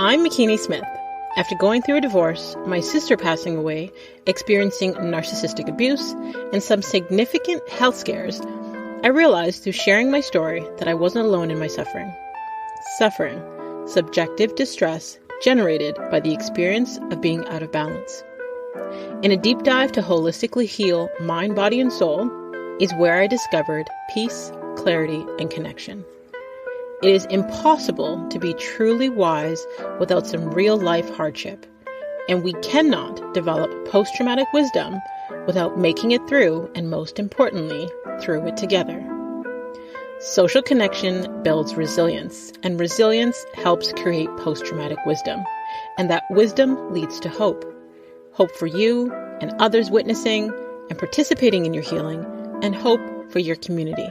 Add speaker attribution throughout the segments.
Speaker 1: I'm McKinney Smith. After going through a divorce, my sister passing away, experiencing narcissistic abuse, and some significant health scares, I realized through sharing my story that I wasn't alone in my suffering. Suffering, subjective distress generated by the experience of being out of balance. In a deep dive to holistically heal mind, body, and soul is where I discovered peace, clarity, and connection. It is impossible to be truly wise without some real-life hardship, and we cannot develop post-traumatic wisdom without making it through, and most importantly, through it together. Social connection builds resilience, and resilience helps create post-traumatic wisdom, and that wisdom leads to hope. Hope for you and others witnessing and participating in your healing, and hope for your community.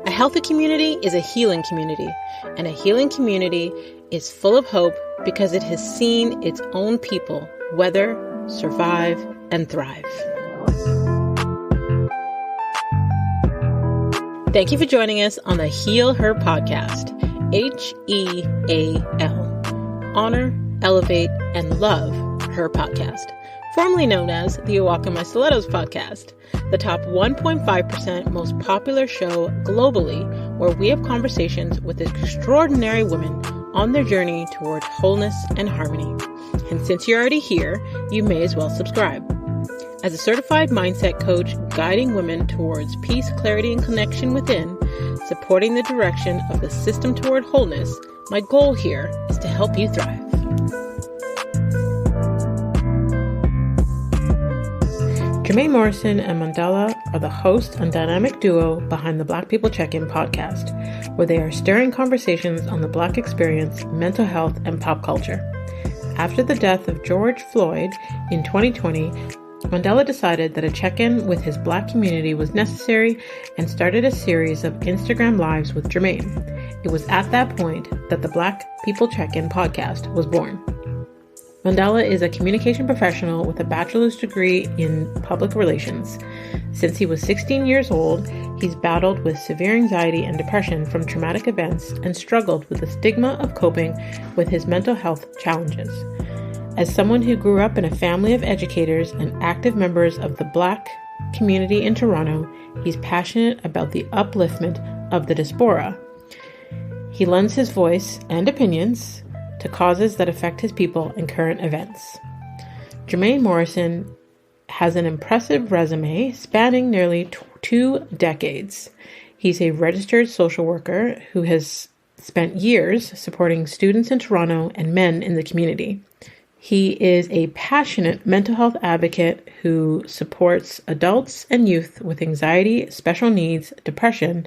Speaker 1: A healthy community is a healing community, and a healing community is full of hope because it has seen its own people weather, survive, and thrive. Thank you for joining us on the Heal Her podcast, HEAL. Honor, elevate, and love her podcast, formerly known as the Walk in My Stilettos podcast, the top 1.5% most popular show globally, where we have conversations with extraordinary women on their journey toward wholeness and harmony. And since you're already here, you may as well subscribe. As a certified mindset coach guiding women towards peace, clarity, and connection within, supporting the direction of the system toward wholeness, my goal here is to help you thrive. Jermaine Morrison and Mandela are the host and dynamic duo behind the Black People Check-In podcast, where they are stirring conversations on the Black experience, mental health, and pop culture. After the death of George Floyd in 2020, Mandela decided that a check-in with his Black community was necessary and started a series of Instagram Lives with Jermaine. It was at that point that the Black People Check-In podcast was born. Mandela is a communication professional with a bachelor's degree in public relations. Since he was 16 years old, he's battled with severe anxiety and depression from traumatic events and struggled with the stigma of coping with his mental health challenges. As someone who grew up in a family of educators and active members of the Black community in Toronto, he's passionate about the upliftment of the diaspora. He lends his voice and opinions to causes that affect his people and current events. Jermaine Morrison has an impressive resume spanning nearly 2 decades. He's a registered social worker who has spent years supporting students in Toronto and men in the community. He is a passionate mental health advocate who supports adults and youth with anxiety, special needs, depression,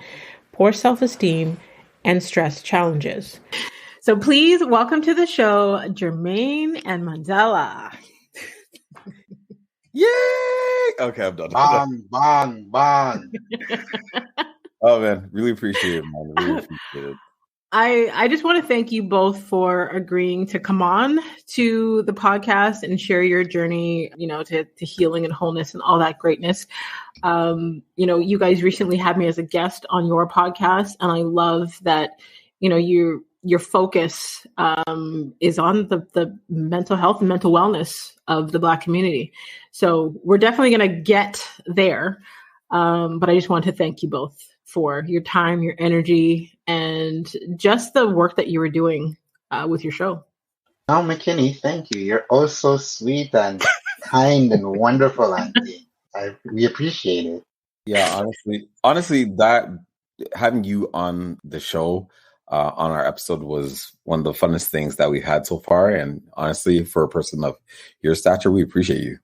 Speaker 1: poor self-esteem, and stress challenges. So please welcome to the show, Jermaine and Mandela.
Speaker 2: Yay! Okay, I'm done.
Speaker 3: Bang.
Speaker 2: Oh man, really appreciate it, man. Really appreciate it.
Speaker 1: I just want to thank you both for agreeing to come on to the podcast and share your journey, to healing and wholeness and all that greatness. You guys recently had me as a guest on your podcast, and I love that, your focus is on the mental health and mental wellness of the Black community. So we're definitely going to get there. But I just want to thank you both for your time, your energy, and just the work that you were doing with your show.
Speaker 3: Oh, McKinney, thank you. You're oh so sweet and kind and wonderful, Auntie. We appreciate it.
Speaker 2: Yeah, honestly, that having you on the show on our episode was one of the funnest things that we've had so far. And honestly, for a person of your stature, we appreciate you.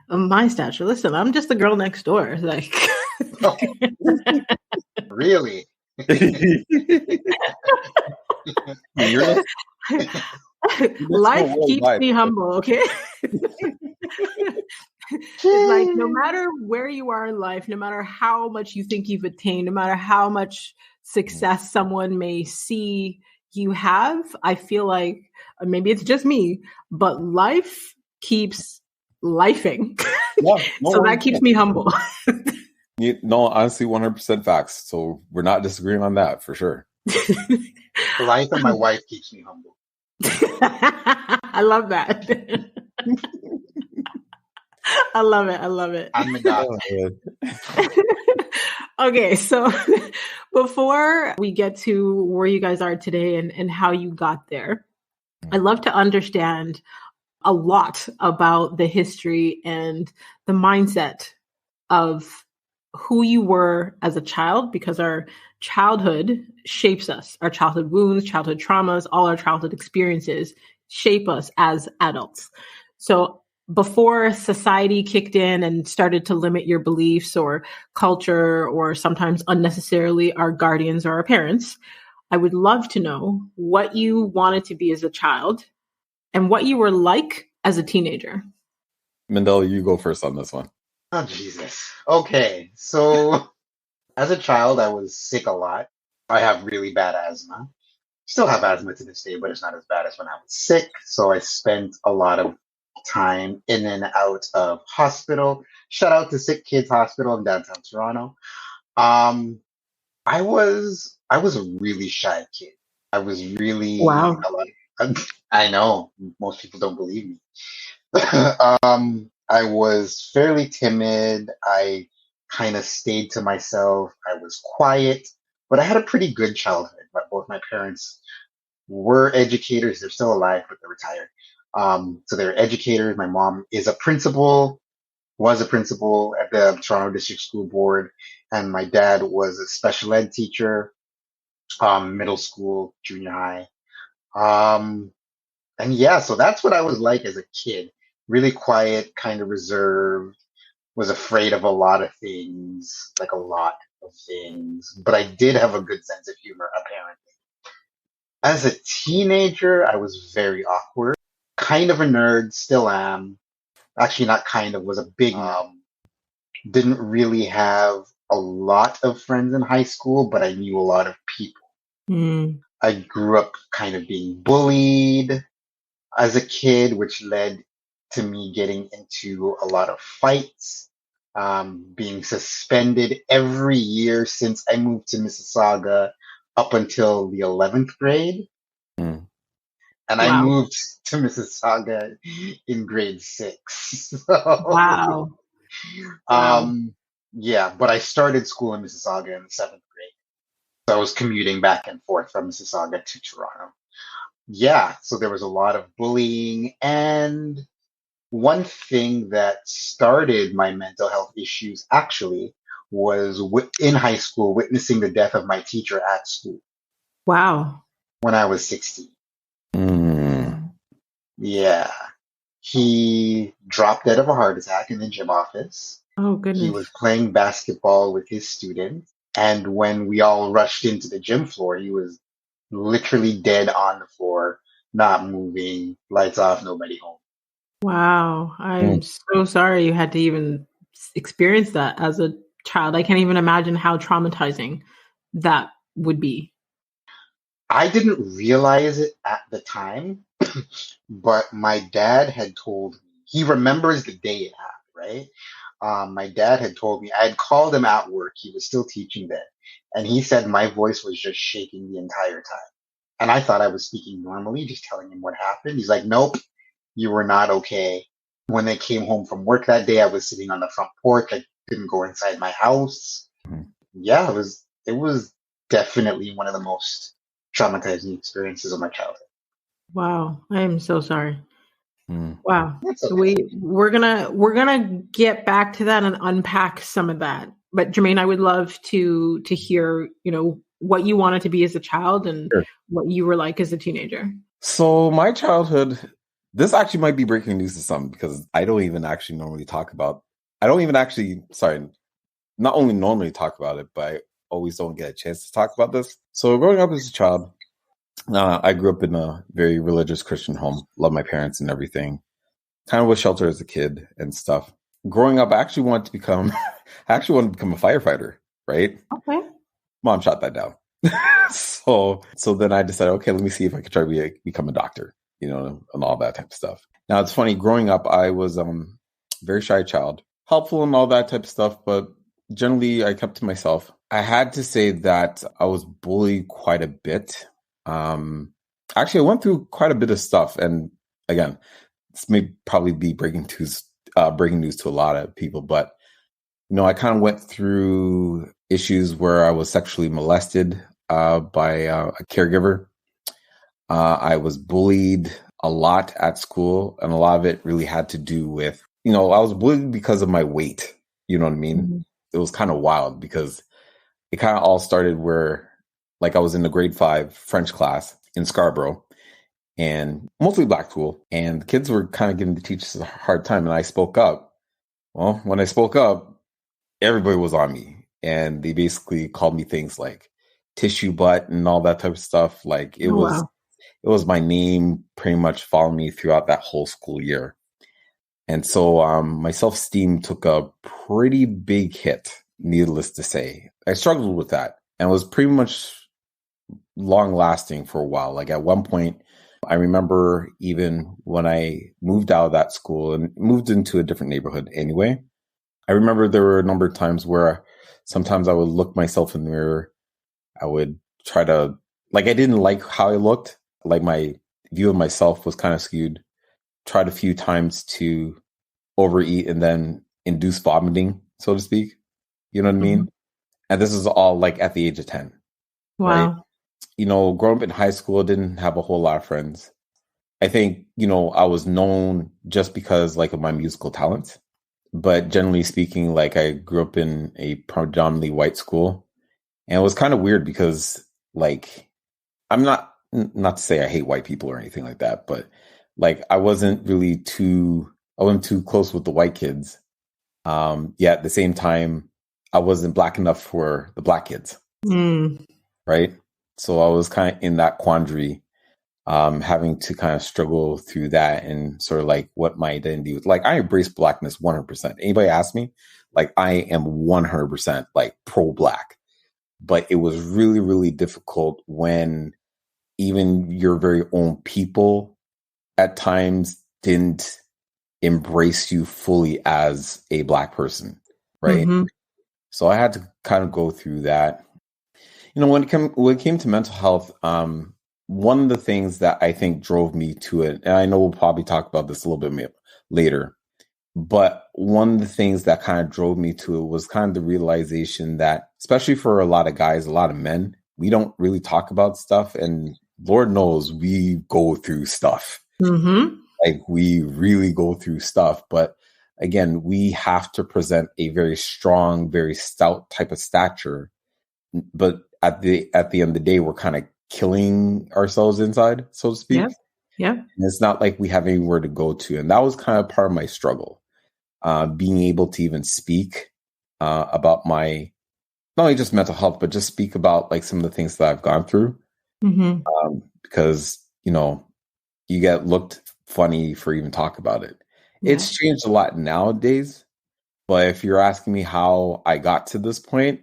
Speaker 1: My stature. Listen, I'm just the girl next door. Like,
Speaker 3: oh, really?
Speaker 1: Life keeps me humble, okay? Like, no matter where you are in life, no matter how much you think you've attained, no matter how much success someone may see you have, I feel like maybe it's just me, but life keeps lifing.
Speaker 2: Yeah,
Speaker 1: so that keeps me humble.
Speaker 2: Honestly, 100% facts. So we're not disagreeing on that for sure.
Speaker 3: Life and my wife keeps me humble.
Speaker 1: I love that. I love it. I love it.
Speaker 3: I'm adopted.
Speaker 1: Okay, so before we get to where you guys are today and how you got there, I'd love to understand a lot about the history and the mindset of who you were as a child, because our childhood shapes us. Our childhood wounds, childhood traumas, all our childhood experiences shape us as adults. So before society kicked in and started to limit your beliefs or culture, or sometimes unnecessarily our guardians or our parents, I would love to know what you wanted to be as a child and what you were like as a teenager.
Speaker 2: Mandela, you go first on this one.
Speaker 3: Oh, Jesus. Okay, so as a child, I was sick a lot. I have really bad asthma. Still have asthma to this day, but it's not as bad as when I was sick. So I spent a lot of time in and out of hospital. Shout out to Sick Kids Hospital in downtown Toronto. Um, I was a really shy kid. I was really
Speaker 1: Wow.
Speaker 3: a lot. I know most people don't believe me. I was fairly timid. I kind of stayed to myself. I was quiet, but I had a pretty good childhood. Both my parents were educators. They're still alive, but they're retired. So they're educators. My mom is a principal, was a principal at the Toronto District School Board, and my dad was a special ed teacher, middle school, junior high. Um, and yeah, so that's what I was like as a kid. Really quiet, kind of reserved, was afraid of a lot of things, like a lot of things, but I did have a good sense of humor, apparently. As a teenager, I was very awkward, kind of a nerd, still am. Actually, not kind of, was a big nerd. Didn't really have a lot of friends in high school, but I knew a lot of people.
Speaker 1: Mm.
Speaker 3: I grew up kind of being bullied as a kid, which led to me getting into a lot of fights, being suspended every year since I moved to Mississauga up until the 11th grade.
Speaker 2: Mm.
Speaker 3: And I
Speaker 1: Wow.
Speaker 3: moved to Mississauga in grade 6.
Speaker 1: Wow. Wow.
Speaker 3: Yeah, but I started school in Mississauga in the 7th grade. So I was commuting back and forth from Mississauga to Toronto. Yeah, so there was a lot of bullying. And one thing that started my mental health issues actually was in high school, witnessing the death of my teacher at school
Speaker 1: Wow.
Speaker 3: when I was 16.
Speaker 2: Mm.
Speaker 3: Yeah. He dropped dead of a heart attack in the gym office.
Speaker 1: Oh,
Speaker 3: He
Speaker 1: goodness.
Speaker 3: was playing basketball with his students. And when we all rushed into the gym floor, he was literally dead on the floor, not moving, lights off, nobody home.
Speaker 1: Wow. I'm
Speaker 2: Mm.
Speaker 1: so sorry you had to even experience that as a child. I can't even imagine how traumatizing that would be.
Speaker 3: I didn't realize it at the time, but my dad had told me, he remembers the day it happened, right? My dad had told me, I had called him at work. He was still teaching then. And he said my voice was just shaking the entire time. And I thought I was speaking normally, just telling him what happened. He's like, nope, you were not okay. When they came home from work that day, I was sitting on the front porch. I didn't go inside my house.
Speaker 2: Mhm.
Speaker 3: Yeah, it was definitely one of the most traumatizing experiences of my childhood.
Speaker 1: Wow. I am so sorry.
Speaker 2: Mm.
Speaker 1: Wow.
Speaker 3: That's
Speaker 1: So
Speaker 3: okay.
Speaker 1: we're gonna get back to that and unpack some of that. But Jermaine, I would love to hear, what you wanted to be as a child and
Speaker 2: Sure.
Speaker 1: what you were like as a teenager.
Speaker 2: So my childhood, this actually might be breaking news to some because I don't even actually normally talk about. I don't even actually, sorry, not only normally talk about it, but I always don't get a chance to talk about this. So growing up as a child, I grew up in a very religious Christian home. Love my parents and everything. Kind of was sheltered as a kid and stuff. Growing up, I actually wanted to become a firefighter. Right?
Speaker 1: Okay.
Speaker 2: Mom shot that down. So then I decided, okay, let me see if I could try to become a doctor, and all that type of stuff. Now it's funny. Growing up, I was very shy child, helpful and all that type of stuff, but generally I kept to myself. I had to say that I was bullied quite a bit. Actually, I went through quite a bit of stuff, and again, this may probably be breaking news to a lot of people, but I kind of went through issues where I was sexually molested by a caregiver. I was bullied a lot at school, and a lot of it really had to do with, I was bullied because of my weight. You know what I mean?
Speaker 1: Mm-hmm.
Speaker 2: It was kind of wild because it kind of all started where, like, I was in the grade 5 French class in Scarborough, and mostly black school, and the kids were kind of giving the teachers a hard time, and I spoke up. Well, when I spoke up, everybody was on me, and they basically called me things like tissue butt and all that type of stuff. Like it was my name pretty much following me throughout that whole school year. And so my self-esteem took a pretty big hit, needless to say. I struggled with that, and was pretty much long lasting for a while. Like at one point, I remember even when I moved out of that school and moved into a different neighborhood anyway, I remember there were a number of times where sometimes I would look myself in the mirror. I would try to, like, I didn't like how I looked. Like my view of myself was kind of skewed. Tried a few times to overeat and then induce vomiting, so to speak. You know what I mean? And this is all like at the age of 10.
Speaker 1: Wow.
Speaker 2: Right? Growing up in high school, didn't have a whole lot of friends. I think, I was known just because like of my musical talents. But generally speaking, like I grew up in a predominantly white school, and it was kind of weird because like I'm not to say I hate white people or anything like that, but like I wasn't too close with the white kids. Yet at the same time, I wasn't black enough for the black kids. Right. So I was kind of in that quandary, having to kind of struggle through that and sort of like what my identity was. Like I embrace blackness 100%. Anybody ask me, like I am 100% like pro-black, but it was really, really difficult when even your very own people at times didn't embrace you fully as a black person. Right.
Speaker 1: Mm-hmm.
Speaker 2: So I had to kind of go through that. When it came to mental health, one of the things that I think drove me to it, and I know we'll probably talk about this a little bit later, but one of the things that kind of drove me to it was kind of the realization that, especially for a lot of guys, a lot of men, we don't really talk about stuff. And Lord knows we go through stuff.
Speaker 1: Mm-hmm.
Speaker 2: Like we really go through stuff. But again, we have to present a very strong, very stout type of stature. But at the end of the day, we're kind of killing ourselves inside, so to speak.
Speaker 1: Yeah.
Speaker 2: And it's not like we have anywhere to go to. And that was kind of part of my struggle, being able to even speak about my, not only just mental health, but just speak about like some of the things that I've gone through. Mm-hmm. Because, you get looked funny for even talk about it. Yeah. It's changed a lot nowadays. But if you're asking me how I got to this point,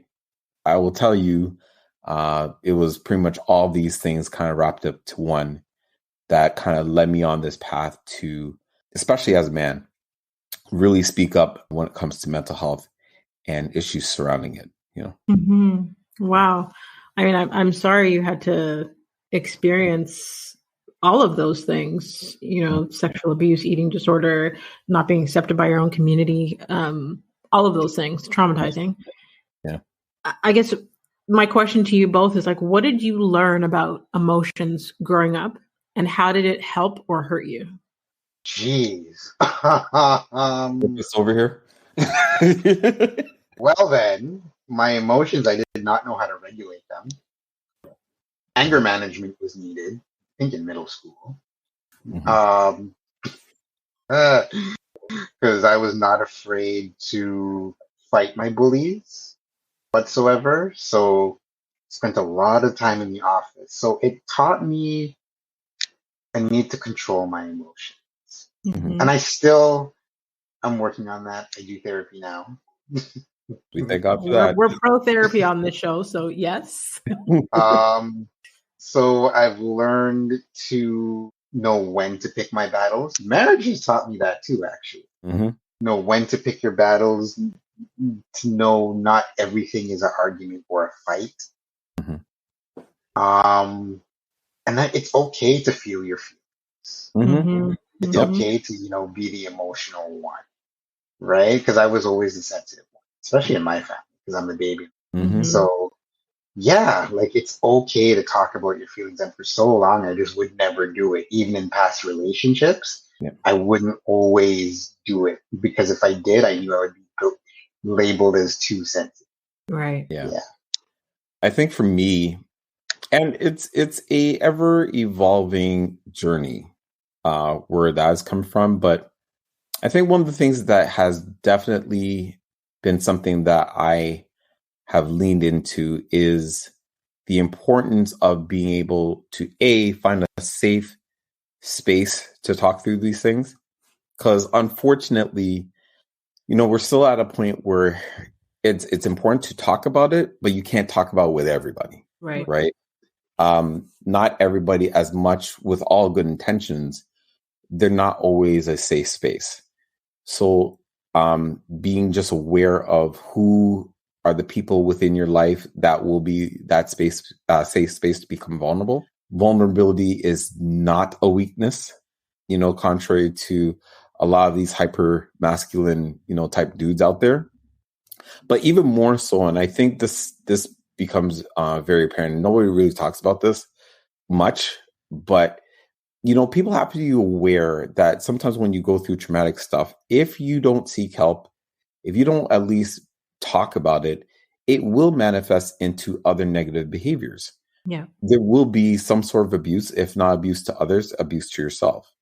Speaker 2: I will tell you, it was pretty much all these things kind of wrapped up to one that kind of led me on this path to, especially as a man, really speak up when it comes to mental health and issues surrounding it.
Speaker 1: Mm-hmm. Wow. I mean, I'm sorry you had to experience all of those things, sexual abuse, eating disorder, not being accepted by your own community, all of those things, traumatizing.
Speaker 2: Yeah.
Speaker 1: I guess my question to you both is like, what did you learn about emotions growing up, and how did it help or hurt you?
Speaker 3: Jeez.
Speaker 2: This over here.
Speaker 3: Well then, my emotions, I did not know how to regulate them. Anger management was needed, I think in middle school.
Speaker 2: Mm-hmm.
Speaker 3: Because I was not afraid to fight my bullies whatsoever. So spent a lot of time in the office. So it taught me I need to control my emotions.
Speaker 1: Mm-hmm.
Speaker 3: And I'm working on that. I do therapy now.
Speaker 2: We thank God for that.
Speaker 1: We're pro therapy on this show, so yes.
Speaker 3: So I've learned to know when to pick my battles. Marriage has taught me that too, actually.
Speaker 2: Mm-hmm.
Speaker 3: Know when to pick your battles, to know not everything is an argument or a fight.
Speaker 2: Mm-hmm.
Speaker 3: and that it's okay to feel your feelings.
Speaker 1: Mm-hmm.
Speaker 3: It's
Speaker 2: Yep.
Speaker 3: okay to, be the emotional one, right? Because I was always the sensitive one, especially in my family, because I'm the baby.
Speaker 2: Mm-hmm.
Speaker 3: So yeah, like it's okay to talk about your feelings. And for so long, I just would never do it. Even in past relationships,
Speaker 2: Yeah.
Speaker 3: I wouldn't always do it because if I did, I knew I would be labeled as too sensitive.
Speaker 1: Right.
Speaker 2: Yeah. I think for me, and it's a ever evolving journey where that has come from. But I think one of the things that has definitely been something that I have leaned into is the importance of being able to find a safe space to talk through these things. Because unfortunately, we're still at a point where it's important to talk about it, but you can't talk about it with everybody.
Speaker 1: Right.
Speaker 2: Right. Not everybody, as much with all good intentions, they're not always a safe space. So being just aware of who are the people within your life that will be that space, safe space to become vulnerable. Vulnerability is not a weakness, contrary to a lot of these hyper masculine, type dudes out there. But even more so, and I think this becomes very apparent. Nobody really talks about this much, but people have to be aware that sometimes when you go through traumatic stuff, if you don't seek help, if you don't at least talk about it, it will manifest into other negative behaviors.
Speaker 1: Yeah.
Speaker 2: There will be some sort of abuse, if not abuse to others, abuse to yourself.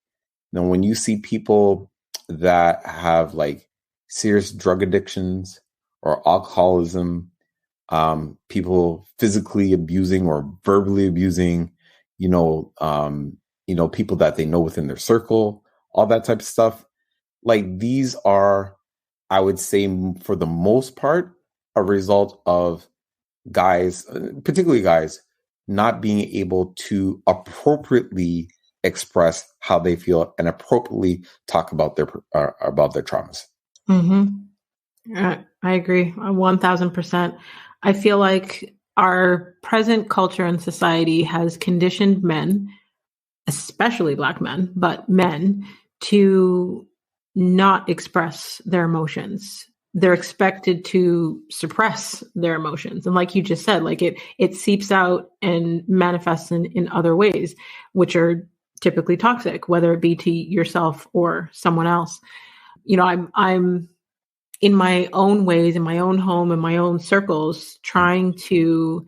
Speaker 2: Now, when you see people that have like serious drug addictions or alcoholism, people physically abusing or verbally abusing, people that they know within their circle, all that type of stuff. Like these are, I would say, for the most part, a result of guys, particularly guys, not being able to appropriately express how they feel and appropriately talk about their traumas.
Speaker 1: I agree 1000%. I feel like our present culture and society has conditioned men, especially Black men, but men, to not express their emotions. They're expected to suppress their emotions. And like you just said, like it seeps out and manifests in other ways, which are typically toxic, whether it be to yourself or someone else. I'm in my own ways, in my own home, in my own circles, trying to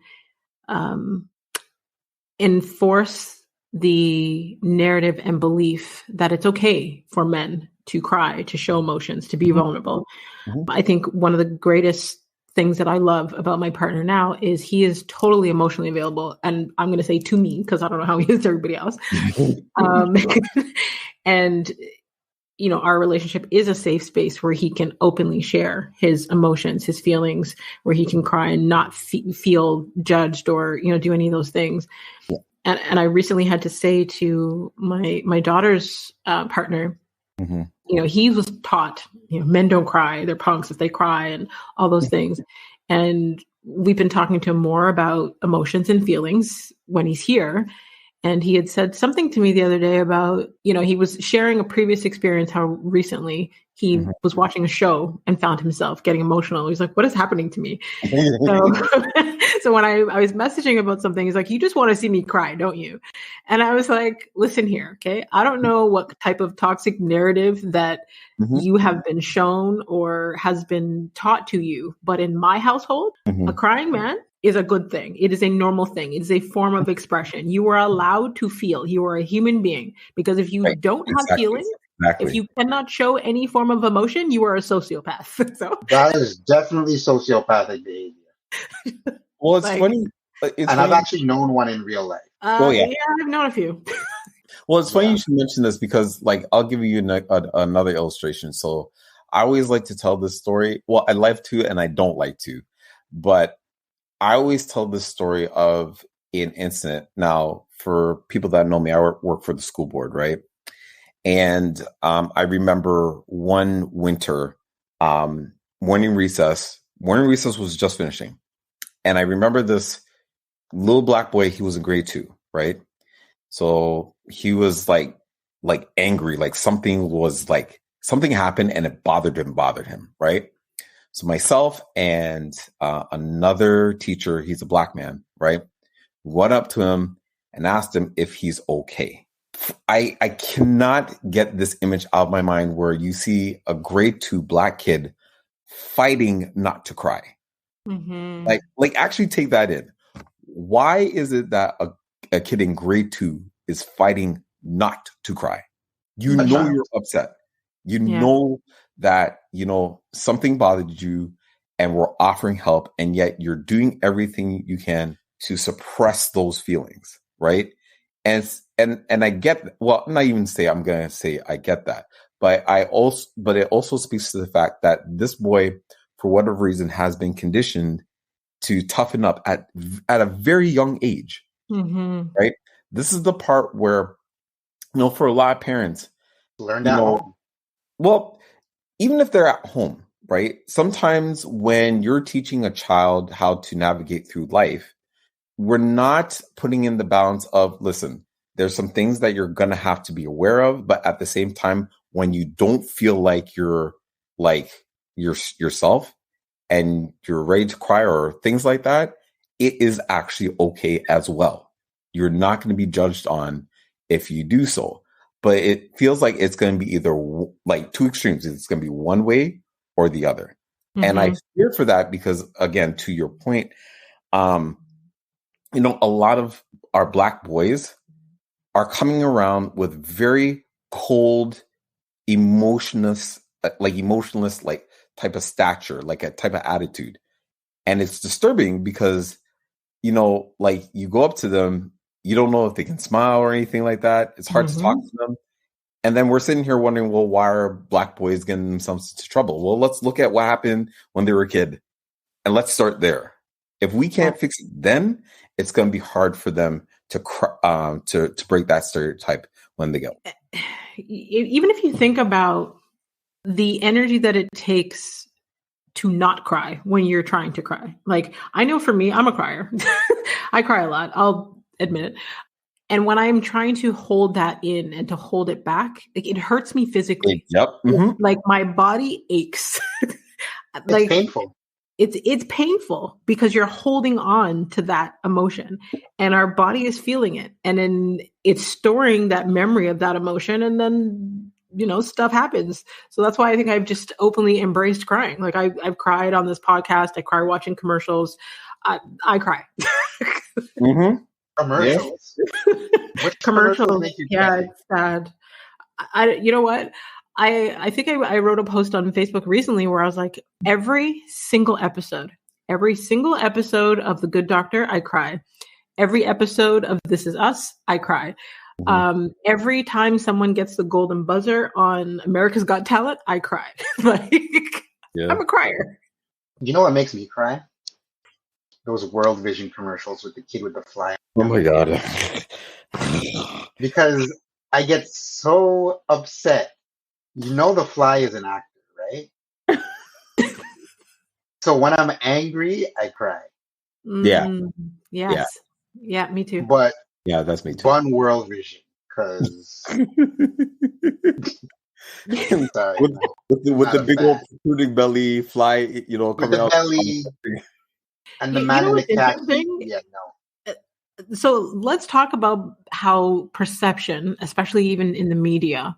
Speaker 1: enforce the narrative and belief that it's okay for men to cry, to show emotions, to be vulnerable.
Speaker 2: Mm-hmm.
Speaker 1: I think one of the greatest things that I love about my partner now is he is totally emotionally available. And I'm going to say to me, because I don't know how he is to everybody else. And our relationship is a safe space where he can openly share his emotions, his feelings, where he can cry and not feel judged or, do any of those things.
Speaker 2: Yeah.
Speaker 1: And I recently had to say to my daughter's partner,
Speaker 2: mm-hmm.
Speaker 1: He was taught, men don't cry, they're punks if they cry and all those things. And we've been talking to him more about emotions and feelings when he's here. And he had said something to me the other day about, he was sharing a previous experience, how recently he was watching a show and found himself getting emotional. He's like, what is happening to me? So when I was messaging about something, he's like, you just want to see me cry, don't you? And I was like, listen here, okay? I don't know what type of toxic narrative that you have been shown or has been taught to you, but in my household, a crying man is a good thing. It is a normal thing. It is a form of expression. You are allowed to feel. You are a human being. Because if you don't have feelings, if you cannot show any form of emotion, you are a sociopath. So
Speaker 3: that is definitely sociopathic behavior.
Speaker 2: Well, it's funny.
Speaker 3: I've actually known one in real life.
Speaker 1: Yeah, I've known a few.
Speaker 2: Well, it's funny you should mention this because, I'll give you another illustration. So I always like to tell this story. Well, I like to, and I don't like to, but I always tell this story of an incident. Now, for people that know me, I work for the school board, right? And I remember one winter, morning recess was just finishing. And I remember this little Black boy, he was in grade 2, right? So he was like angry, like something happened and it bothered him, right? So myself and another teacher, he's a black man, right? Went up to him and asked him if he's okay. I cannot get this image out of my mind where you see a grade 2 black kid fighting not to cry.
Speaker 1: Mm-hmm.
Speaker 2: Like actually take that in. Why is it that a kid in grade 2 is fighting not to cry? You know you're upset. You know that, something bothered you and we're offering help, and yet you're doing everything you can to suppress those feelings, right? And I get, well, I'm not even I'm going to say I get that, but it also speaks to the fact that this boy, for whatever reason, has been conditioned to toughen up at a very young age, right? This is the part where, for a lot of parents,
Speaker 3: learn at home.
Speaker 2: Well, even if they're at home, right? Sometimes when you're teaching a child how to navigate through life, we're not putting in the balance of, listen, there's some things that you're going to have to be aware of, but at the same time, when you don't feel like you're like yourself and you're ready to cry or things like that, it is actually okay as well. You're not going to be judged on if you do so. But it feels like it's going to be either like two extremes. It's going to be one way or the other. And I fear for that because, again, to your point, a lot of our black boys are coming around with very cold, emotionless type of stature, like a type of attitude. And it's disturbing because, you go up to them, you don't know if they can smile or anything like that. It's hard to talk to them. And then we're sitting here wondering, well, why are black boys getting themselves into trouble? Well, let's look at what happened when they were a kid. And let's start there. If we can't fix it then, it's going to be hard for them to break that stereotype when they go.
Speaker 1: Even if you think about the energy that it takes to not cry when you're trying to cry. Like, I know for me, I'm a crier. I cry a lot. I'll admit it. And when I'm trying to hold that in and to hold it back, like, it hurts me physically.
Speaker 2: Yep. Mm-hmm.
Speaker 1: Like, my body aches.
Speaker 3: It's painful.
Speaker 1: It's painful because you're holding on to that emotion and our body is feeling it. And then it's storing that memory of that emotion. And then, stuff happens. So that's why I think I've just openly embraced crying. Like, I've cried on this podcast. I cry watching commercials. I cry.
Speaker 3: Commercials.
Speaker 1: Which commercials? Yeah, it's sad. You know what? I think I wrote a post on Facebook recently where I was like, every single episode of The Good Doctor, I cry. Every episode of This Is Us, I cry. Every time someone gets the golden buzzer on America's Got Talent, I cry. I'm a crier.
Speaker 3: You know what makes me cry? Those World Vision commercials with the kid with the fly.
Speaker 2: Oh my God.
Speaker 3: Because I get so upset. The fly is an actor, right? So when I'm angry, I cry.
Speaker 2: Yeah.
Speaker 1: Yes. Yeah, me too.
Speaker 3: But
Speaker 2: yeah, that's me too.
Speaker 3: Fun World Vision, because sorry,
Speaker 2: with the big old protruding belly, fly, coming out.
Speaker 3: Belly, and the man in the khaki. Yeah, no.
Speaker 1: So let's talk about how perception, especially even in the media,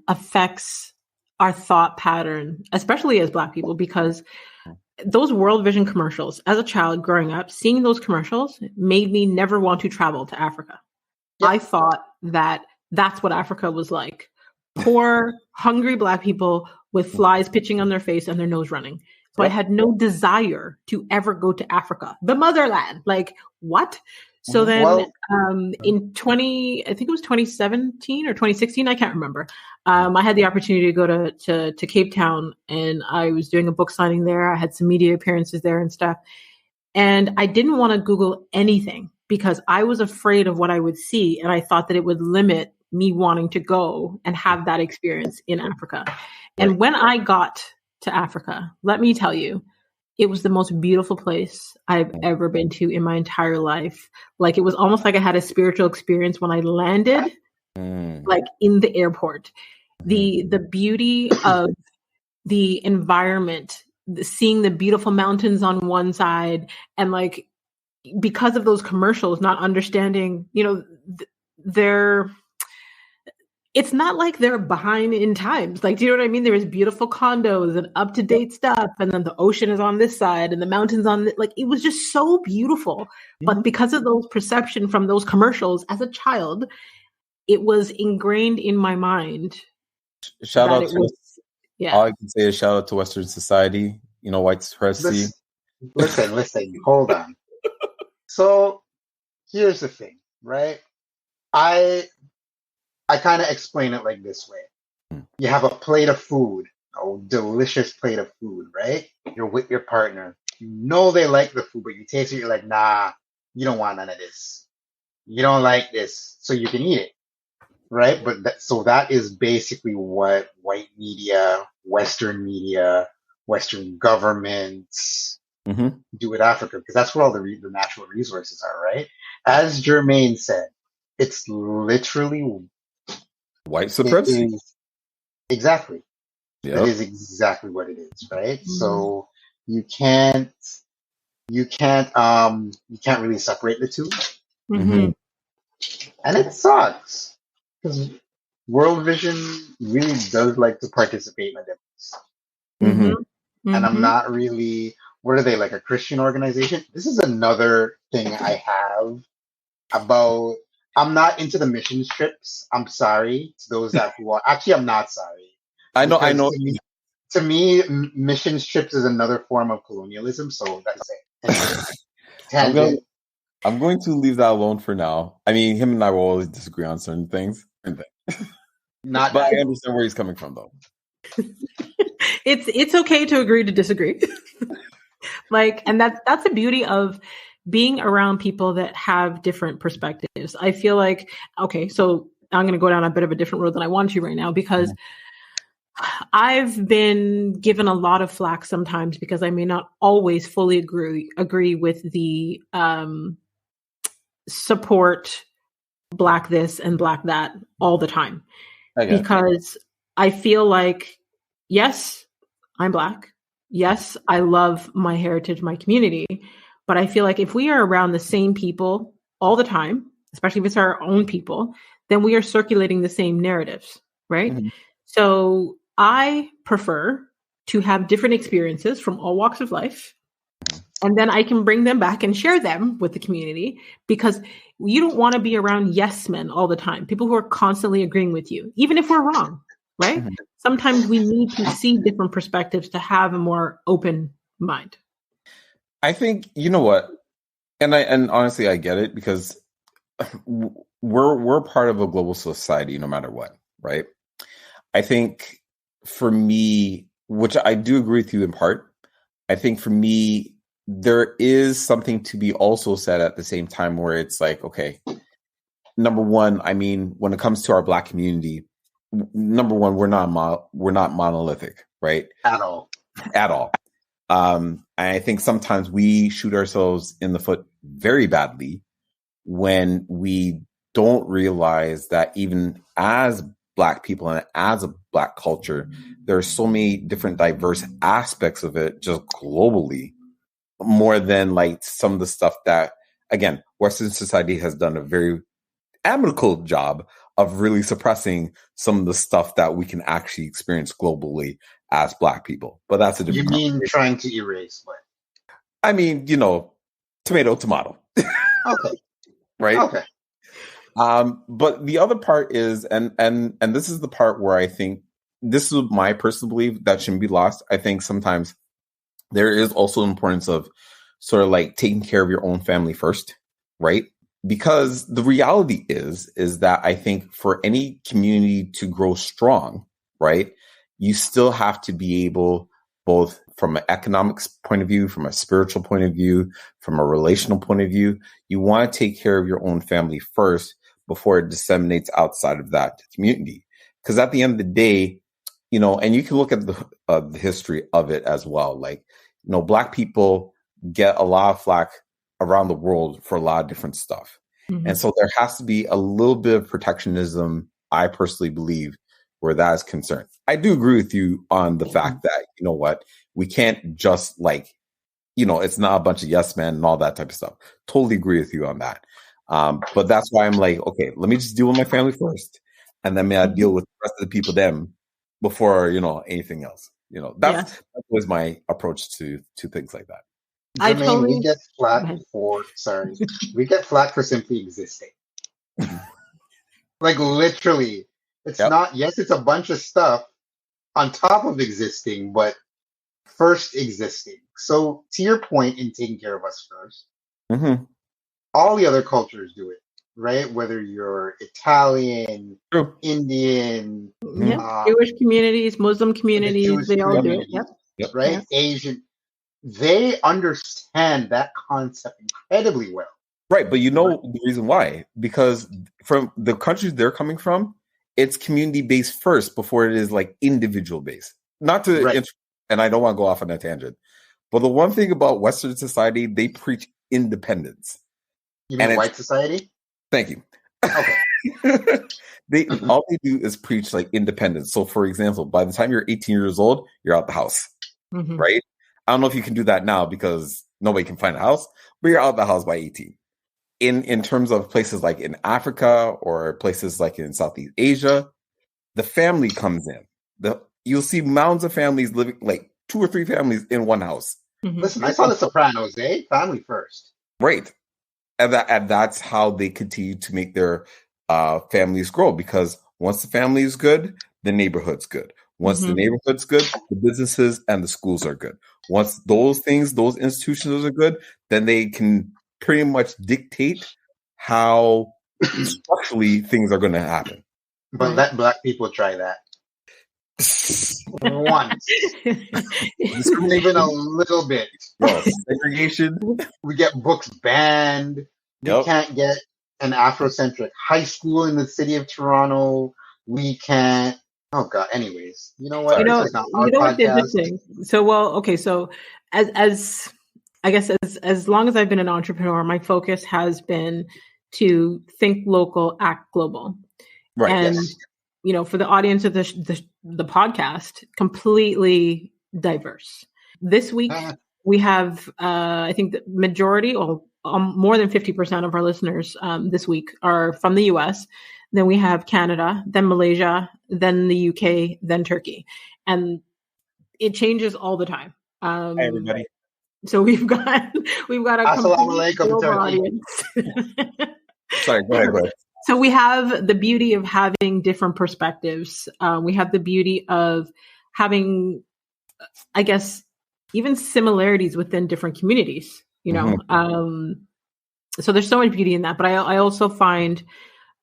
Speaker 1: affects our thought pattern, especially as Black people, because those World Vision commercials, as a child growing up, seeing those commercials made me never want to travel to Africa. Yep. I thought that that's what Africa was like. Poor, hungry Black people with flies pitching on their face and their nose running. So I had no desire to ever go to Africa, the motherland. Like, what? So then in 2017 or 2016, I can't remember. I had the opportunity to go to Cape Town, and I was doing a book signing there. I had some media appearances there and stuff. And I didn't want to Google anything because I was afraid of what I would see. And I thought that it would limit me wanting to go and have that experience in Africa. And when I got to Africa, let me tell you, it was the most beautiful place I've ever been to in my entire life. Like, it was almost like I had a spiritual experience when I landed, like in the airport. The beauty of the environment, seeing the beautiful mountains on one side, and like, because of those commercials, not understanding, it's not like they're behind in times. Like, do you know what I mean? There's beautiful condos and up to date stuff. And then the ocean is on this side and the mountains on like, it was just so beautiful. But because of those perception from those commercials as a child, it was ingrained in my mind.
Speaker 2: Shout out to all I can say is shout out to Western society, white supremacy.
Speaker 3: Listen, hold on. So here's the thing, right? I kind of explain it like this way. You have a plate of food, a delicious plate of food, right? You're with your partner. You know they like the food, but you taste it, you're like, nah, you don't want none of this. You don't like this, so you can eat it, right? But that is basically what white media, Western governments do with Africa, because that's where all the natural resources are, right? As Jermaine said, it's literally
Speaker 2: white supremacy.
Speaker 3: Exactly.
Speaker 2: Yep.
Speaker 3: It is exactly what it is, right? So you can't really separate the two. And it sucks, because World Vision really does like to participate in this. And I'm not really, what are they, like a Christian organization? This is another thing I have about, I'm not into the mission trips. I'm sorry to those who are. Actually, I'm not sorry.
Speaker 2: I know.
Speaker 3: To me, mission trips is another form of colonialism. So that's it.
Speaker 2: I'm going to leave that alone for now. I mean, him and I will always disagree on certain things. But I understand where he's coming from, though.
Speaker 1: It's okay to agree to disagree. And that's the beauty of being around people that have different perspectives. I feel like, okay, so I'm going to go down a bit of a different road than I want to right now, because I've been given a lot of flack sometimes because I may not always fully agree with the support Black this and Black that all the time. Because I feel like, yes, I'm Black. Yes, I love my heritage, my community. But I feel like if we are around the same people all the time, especially if it's our own people, then we are circulating the same narratives, right? So I prefer to have different experiences from all walks of life. And then I can bring them back and share them with the community, because you don't want to be around yes men all the time. People who are constantly agreeing with you, even if we're wrong, right? Sometimes we need to see different perspectives to have a more open mind.
Speaker 2: I think, you know what? And honestly, I get it, because we're part of a global society no matter what, right? I think for me, which I do agree with you in part, I think for me, there is something to be also said at the same time where it's like, okay, number one, I mean, when it comes to our Black community, number one, we're not monolithic, right?
Speaker 3: At all.
Speaker 2: And I think sometimes we shoot ourselves in the foot very badly when we don't realize that even as Black people and as a Black culture, there are so many different diverse aspects of it just globally, more than like some of the stuff that, again, Western society has done a very amicable job of really suppressing some of the stuff that we can actually experience globally as Black people. But that's a different.
Speaker 3: You mean trying to erase what?
Speaker 2: I mean, tomato.
Speaker 3: Okay.
Speaker 2: Right?
Speaker 3: Okay.
Speaker 2: But the other part is, and this is the part where I think this is my personal belief that shouldn't be lost. I think sometimes there is also the importance of sort of like taking care of your own family first, right? Because the reality is that I think for any community to grow strong, right, you still have to be able, both from an economics point of view, from a spiritual point of view, from a relational point of view, you want to take care of your own family first before it disseminates outside of that community. Because at the end of the day, and you can look at the history of it as well. Like, Black people get a lot of flack around the world for a lot of different stuff.
Speaker 1: Mm-hmm.
Speaker 2: And so there has to be a little bit of protectionism, I personally believe, where that is concerned. I do agree with you on the fact that, we can't just it's not a bunch of yes men and all that type of stuff. Totally agree with you on that. But that's why I'm like, okay, let me just deal with my family first. And then may I deal with the rest of the people then before, anything else. That's always my approach to things like that.
Speaker 3: Jermaine, we get flack we get flack for simply existing. Like literally, it's not, yes, it's a bunch of stuff on top of existing, but first existing. So to your point in taking care of us first, all the other cultures do it, right? Whether you're Italian, Indian,
Speaker 1: Jewish communities, Muslim communities, they all do it.
Speaker 3: Yep. Right? Yep. Asian. They understand that concept incredibly well.
Speaker 2: Right, but the reason why? Because from the countries they're coming from, it's community-based first before it is individual-based. Not to, and I don't want to go off on a tangent, but the one thing about Western society, they preach independence.
Speaker 3: You mean white society?
Speaker 2: Thank you.
Speaker 3: Okay.
Speaker 2: All they do is preach independence. So, for example, by the time you're 18 years old, you're out the house, right? I don't know if you can do that now because nobody can find a house, but you're out the house by 18. In terms of places like in Africa or places like in Southeast Asia, the family comes in. You'll see mounds of families living, 2 or 3 families in one house.
Speaker 3: Listen, I saw The Sopranos, family first.
Speaker 2: Right. And that's how they continue to make their families grow, because once the family is good, the neighborhood's good. Once the neighborhood's good, the businesses and the schools are good. Once those institutions are good, then they can pretty much dictate how structurally things are going to happen.
Speaker 3: But let Black people try that. Once. Even a little bit.
Speaker 2: Segregation.
Speaker 3: We get books banned. We can't get an Afrocentric high school in the city of Toronto. We can't. Oh God. Anyways, you know what?
Speaker 1: What's interesting? So as I guess as long as I've been an entrepreneur, my focus has been to think local, act global.
Speaker 2: Right.
Speaker 1: And for the audience of the podcast, completely diverse. This week we have I think the majority, or more than 50% of our listeners this week are from the US. Then we have Canada, then Malaysia, then the UK, then Turkey. And it changes all the time.
Speaker 2: Hey, everybody.
Speaker 1: So we've got a complete global audience.
Speaker 2: Sorry, go ahead.
Speaker 1: So we have the beauty of having different perspectives. We have the beauty of having, I guess, even similarities within different communities, So there's so much beauty in that. But I also find,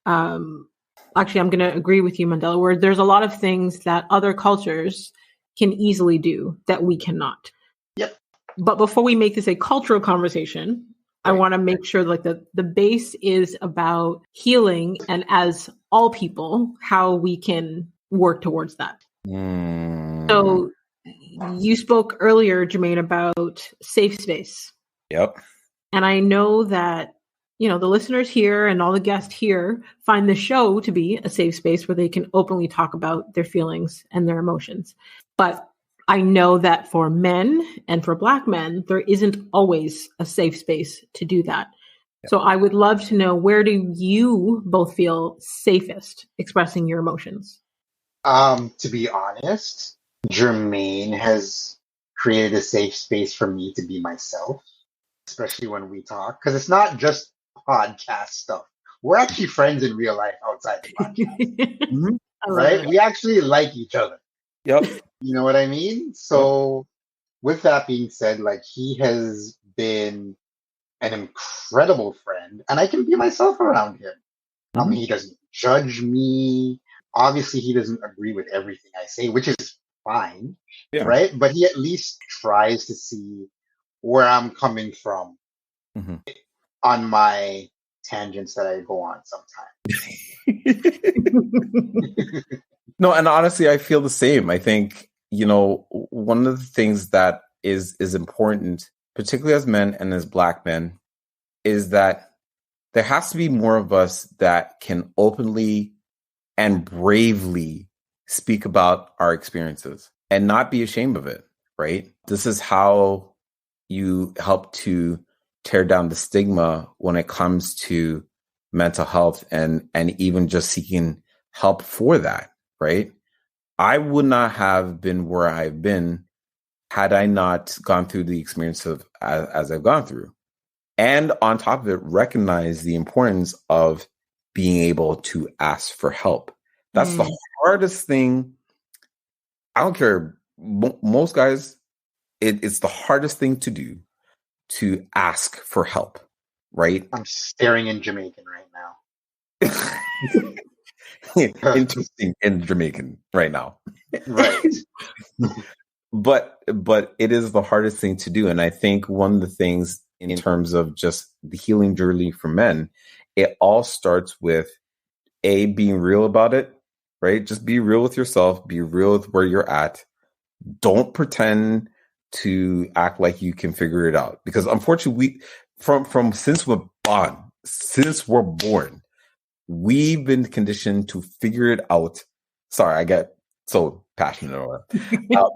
Speaker 1: actually, I'm going to agree with you, Mandela, where there's a lot of things that other cultures can easily do that we cannot.
Speaker 3: Yep.
Speaker 1: But before we make this a cultural conversation, I want to make sure the base is about healing, and as all people, how we can work towards that. So you spoke earlier, Jermaine, about safe space.
Speaker 2: Yep.
Speaker 1: And I know that, the listeners here and all the guests here find the show to be a safe space where they can openly talk about their feelings and their emotions. But I know that for men and for Black men, there isn't always a safe space to do that. Yep. So I would love to know, where do you both feel safest expressing your emotions?
Speaker 3: To be honest, Jermaine has created a safe space for me to be myself, especially when we talk, because it's not just podcast stuff. We're actually friends in real life outside the podcast, right? We actually like each other.
Speaker 2: Yep.
Speaker 3: You know what I mean? So with that being said, he has been an incredible friend, and I can be myself around him. He doesn't judge me. Obviously, he doesn't agree with everything I say, which is fine, right? But he at least tries to see where I'm coming from on my tangents that I go on sometimes.
Speaker 2: No, and honestly, I feel the same. I think, one of the things that is important, particularly as men and as Black men, is that there has to be more of us that can openly and bravely speak about our experiences and not be ashamed of it, right? This is how you help to tear down the stigma when it comes to mental health and even just seeking help for that, right? I would not have been where I've been had I not gone through the experience of as I've gone through. And on top of it, recognize the importance of being able to ask for help. That's the hardest thing. I don't care. Most guys, it's the hardest thing to do, to ask for help, right?
Speaker 3: I'm staring in Jamaican right now.
Speaker 2: Interesting in Jamaican right now.
Speaker 3: Right.
Speaker 2: But it is the hardest thing to do. And I think one of the things in terms of just the healing journey for men, it all starts with being real about it, right? Just be real with yourself, be real with where you're at. Don't pretend to act like you can figure it out. Because unfortunately, from since we're born, we've been conditioned to figure it out. Sorry, I get so passionate about it.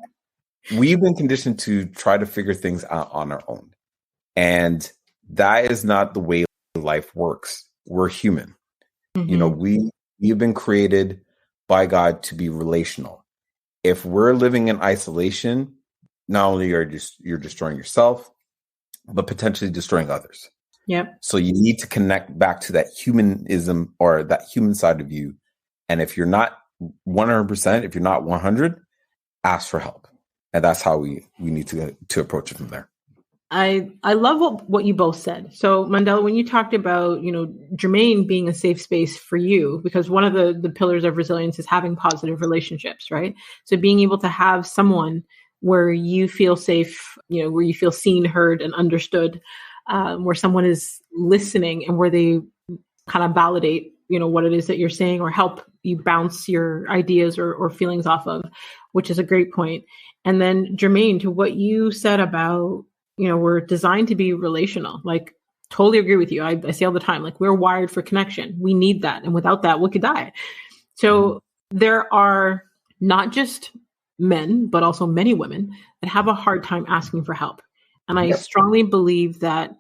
Speaker 2: We've been conditioned to try to figure things out on our own. And that is not the way life works. We're human. Mm-hmm. You know, we've been created by God to be relational. If we're living in isolation, not only you're destroying yourself, but potentially destroying others.
Speaker 1: Yep.
Speaker 2: So you need to connect back to that humanism or that human side of you. And if you're not 100%, if you're not 100, ask for help. And that's how we need to approach it from there.
Speaker 1: I love what you both said. So Mandela, when you talked about, Jermaine being a safe space for you, because one of the pillars of resilience is having positive relationships, right? So being able to have someone where you feel safe, where you feel seen, heard, and understood, where someone is listening and where they kind of validate, what it is that you're saying or help you bounce your ideas or feelings off of, which is a great point. And then Jermaine, to what you said about, we're designed to be relational. Like, totally agree with you. I say all the time, like, we're wired for connection. We need that. And without that, we could die. So there are not just men, but also many women that have a hard time asking for help. And I strongly believe that,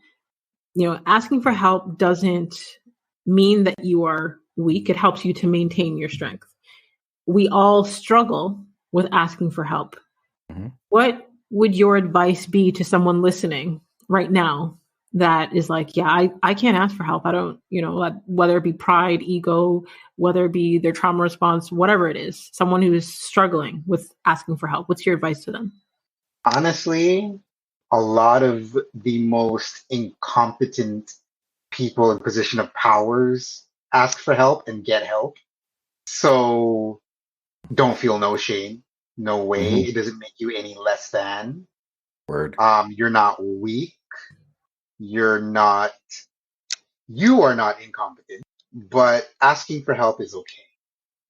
Speaker 1: asking for help doesn't mean that you are weak. It helps you to maintain your strength. We all struggle with asking for help. Mm-hmm. What would your advice be to someone listening right now that is like, yeah, I can't ask for help. I don't, whether it be pride, ego, whether it be their trauma response, whatever it is, someone who is struggling with asking for help. What's your advice to them?
Speaker 3: Honestly, a lot of the most incompetent people in position of powers ask for help and get help. So don't feel no shame. No way. Mm-hmm. It doesn't make you any less than.
Speaker 2: Word.
Speaker 3: You're not weak. You are not incompetent, but asking for help is okay.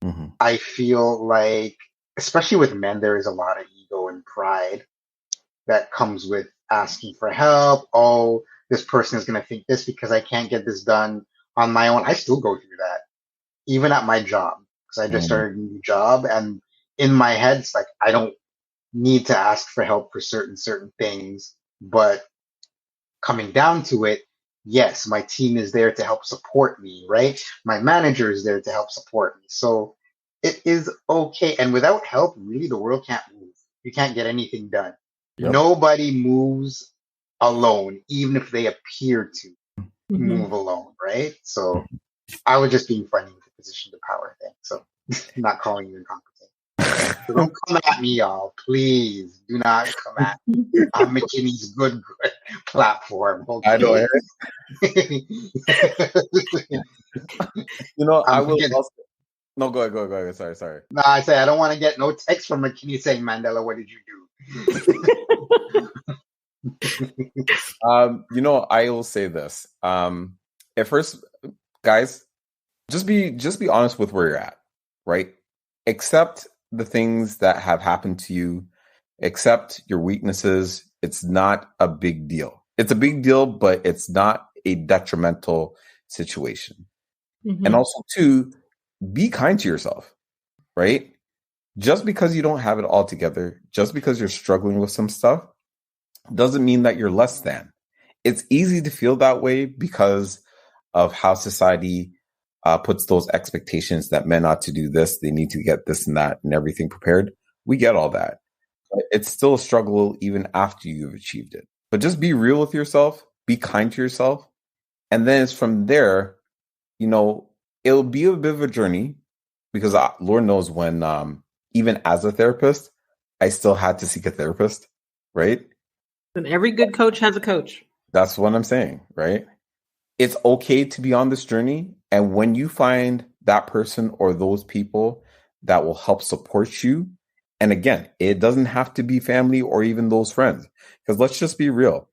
Speaker 3: Mm-hmm. I feel like, especially with men, there is a lot of ego and pride that comes with asking for help. Oh, this person is going to think this because I can't get this done on my own. I still go through that, even at my job, because I just started a new job, and in my head, it's like, I don't need to ask for help for certain things, but coming down to it, yes, my team is there to help support me, right? My manager is there to help support me. So it is okay. And without help, really, the world can't move. You can't get anything done. Yep. Nobody moves alone, even if they appear to move alone, right? So I was just being funny with the position to power thing. So not calling you incompetent. So don't come at me, y'all. Please do not come at me. I'm McKinney's good platform. Okay?
Speaker 2: I know, Eric. I will also... No, go ahead. Sorry.
Speaker 3: No, I say I don't want to get no text from McKinney saying, Mandela, what did you
Speaker 2: do? I will say this. At first, guys, just be honest with where you're at, right? Accept the things that have happened to you accept your weaknesses. It's not a big deal. It's a big deal, but it's not a detrimental situation.
Speaker 1: Mm-hmm.
Speaker 2: And also, too, be kind to yourself, right? Just because you don't have it all together, just because you're struggling with some stuff, doesn't mean that you're less than. It's easy to feel that way because of how society puts those expectations that men ought to do this, they need to get this and that and everything prepared. We get all that. But it's still a struggle even after you've achieved it. But just be real with yourself, be kind to yourself. And then it's from there, it'll be a bit of a journey because Lord knows when, even as a therapist, I still had to seek a therapist, right?
Speaker 1: And every good coach has a coach.
Speaker 2: That's what I'm saying, right? It's okay to be on this journey. And when you find that person or those people that will help support you, and again, it doesn't have to be family or even those friends, because let's just be real.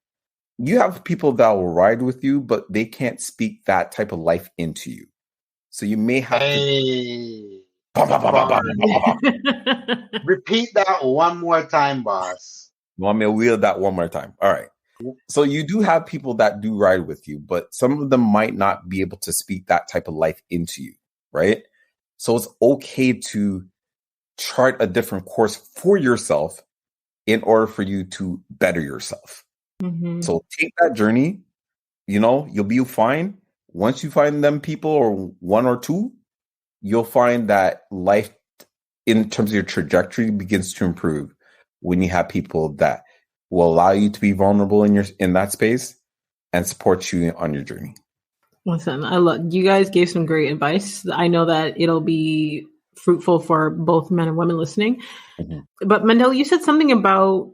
Speaker 2: You have people that will ride with you, but they can't speak that type of life into you. So you may have to...
Speaker 3: Repeat that one more time, boss.
Speaker 2: You want me to wheel that one more time? All right. So you do have people that do ride with you, but some of them might not be able to speak that type of life into you, right? So it's okay to chart a different course for yourself in order for you to better yourself.
Speaker 1: Mm-hmm.
Speaker 2: So take that journey, you'll be fine. Once you find them people or one or two, you'll find that life in terms of your trajectory begins to improve when you have people that will allow you to be vulnerable in that space and support you on your journey.
Speaker 1: Listen, you guys gave some great advice. I know that it'll be fruitful for both men and women listening. Mm-hmm. But Mandela, you said something about,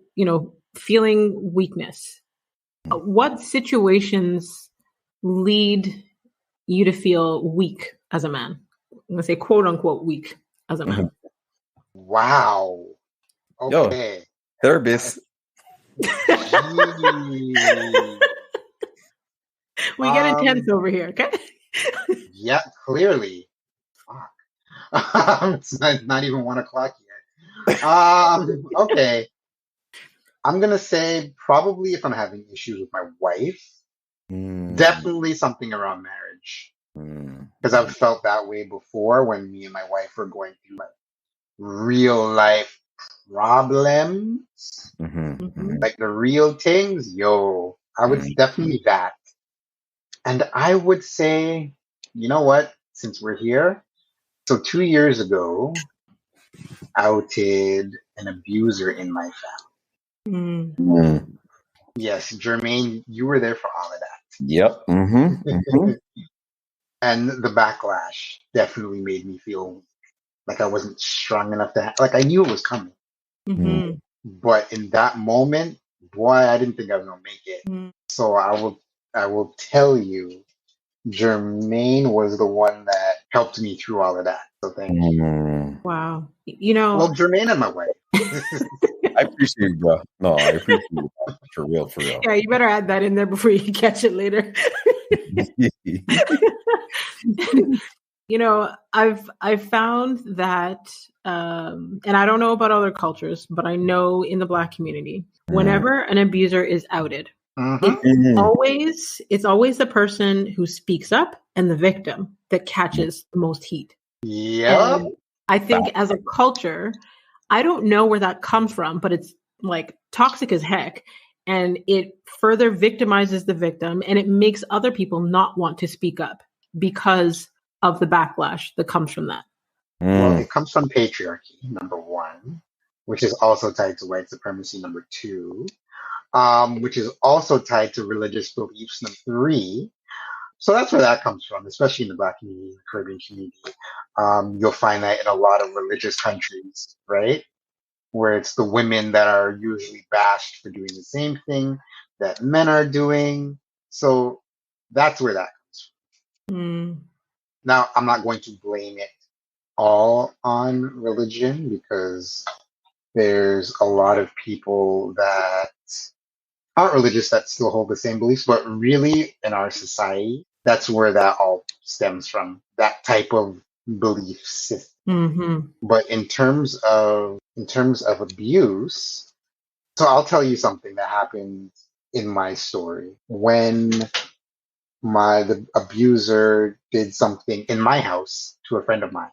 Speaker 1: feeling weakness. Mm-hmm. What situations lead you to feel weak as a man? I'm going to say quote unquote weak as a man.
Speaker 2: Mm-hmm.
Speaker 3: Wow. Okay.
Speaker 2: Yo, therapist.
Speaker 1: We get intense over here, okay?
Speaker 3: Yeah, clearly. Fuck. It's not even 1:00 yet. Okay. I'm gonna say probably if I'm having issues with my wife, definitely something around marriage. Because I've felt that way before when me and my wife were going through like real life problems.
Speaker 2: Mm-hmm.
Speaker 3: Like the real things, I would definitely that. And I would say, you know what, since we're here, so 2 years ago, outed an abuser in my family.
Speaker 2: Mm-hmm.
Speaker 3: Yes, Jermaine, you were there for all of that.
Speaker 2: Yep. Mm-hmm. Mm-hmm.
Speaker 3: And the backlash definitely made me feel like I wasn't strong enough like I knew it was coming.
Speaker 1: Mm-hmm.
Speaker 3: But in that moment, boy, I didn't think I was gonna make it. Mm-hmm. So I will tell you, Jermaine was the one that helped me through all of that. So thank you.
Speaker 1: Wow.
Speaker 3: Well, Jermaine and my wife.
Speaker 2: I appreciate you, bro. No, I appreciate you. For real.
Speaker 1: Yeah, you better add that in there before you catch it later. I've found that, and I don't know about other cultures, but I know in the Black community, whenever an abuser is outed, it's always the person who speaks up and the victim that catches the most heat.
Speaker 3: Yeah.
Speaker 1: I think as a culture, I don't know where that comes from, but it's like toxic as heck. And it further victimizes the victim and it makes other people not want to speak up because of the backlash that comes from that.
Speaker 3: Well, it comes from patriarchy, number one, which is also tied to white supremacy, number two, which is also tied to religious beliefs, number three. So that's where that comes from, especially in the Black community, the Caribbean community. You'll find that in a lot of religious countries, right? Where it's the women that are usually bashed for doing the same thing that men are doing. So that's where that comes from. Now, I'm not going to blame it all on religion because there's a lot of people that aren't religious that still hold the same beliefs, but really in our society, that's where that all stems from, that type of belief system. But in terms of abuse, So I'll tell you something that happened in my story. When the abuser did something in my house to a friend of mine.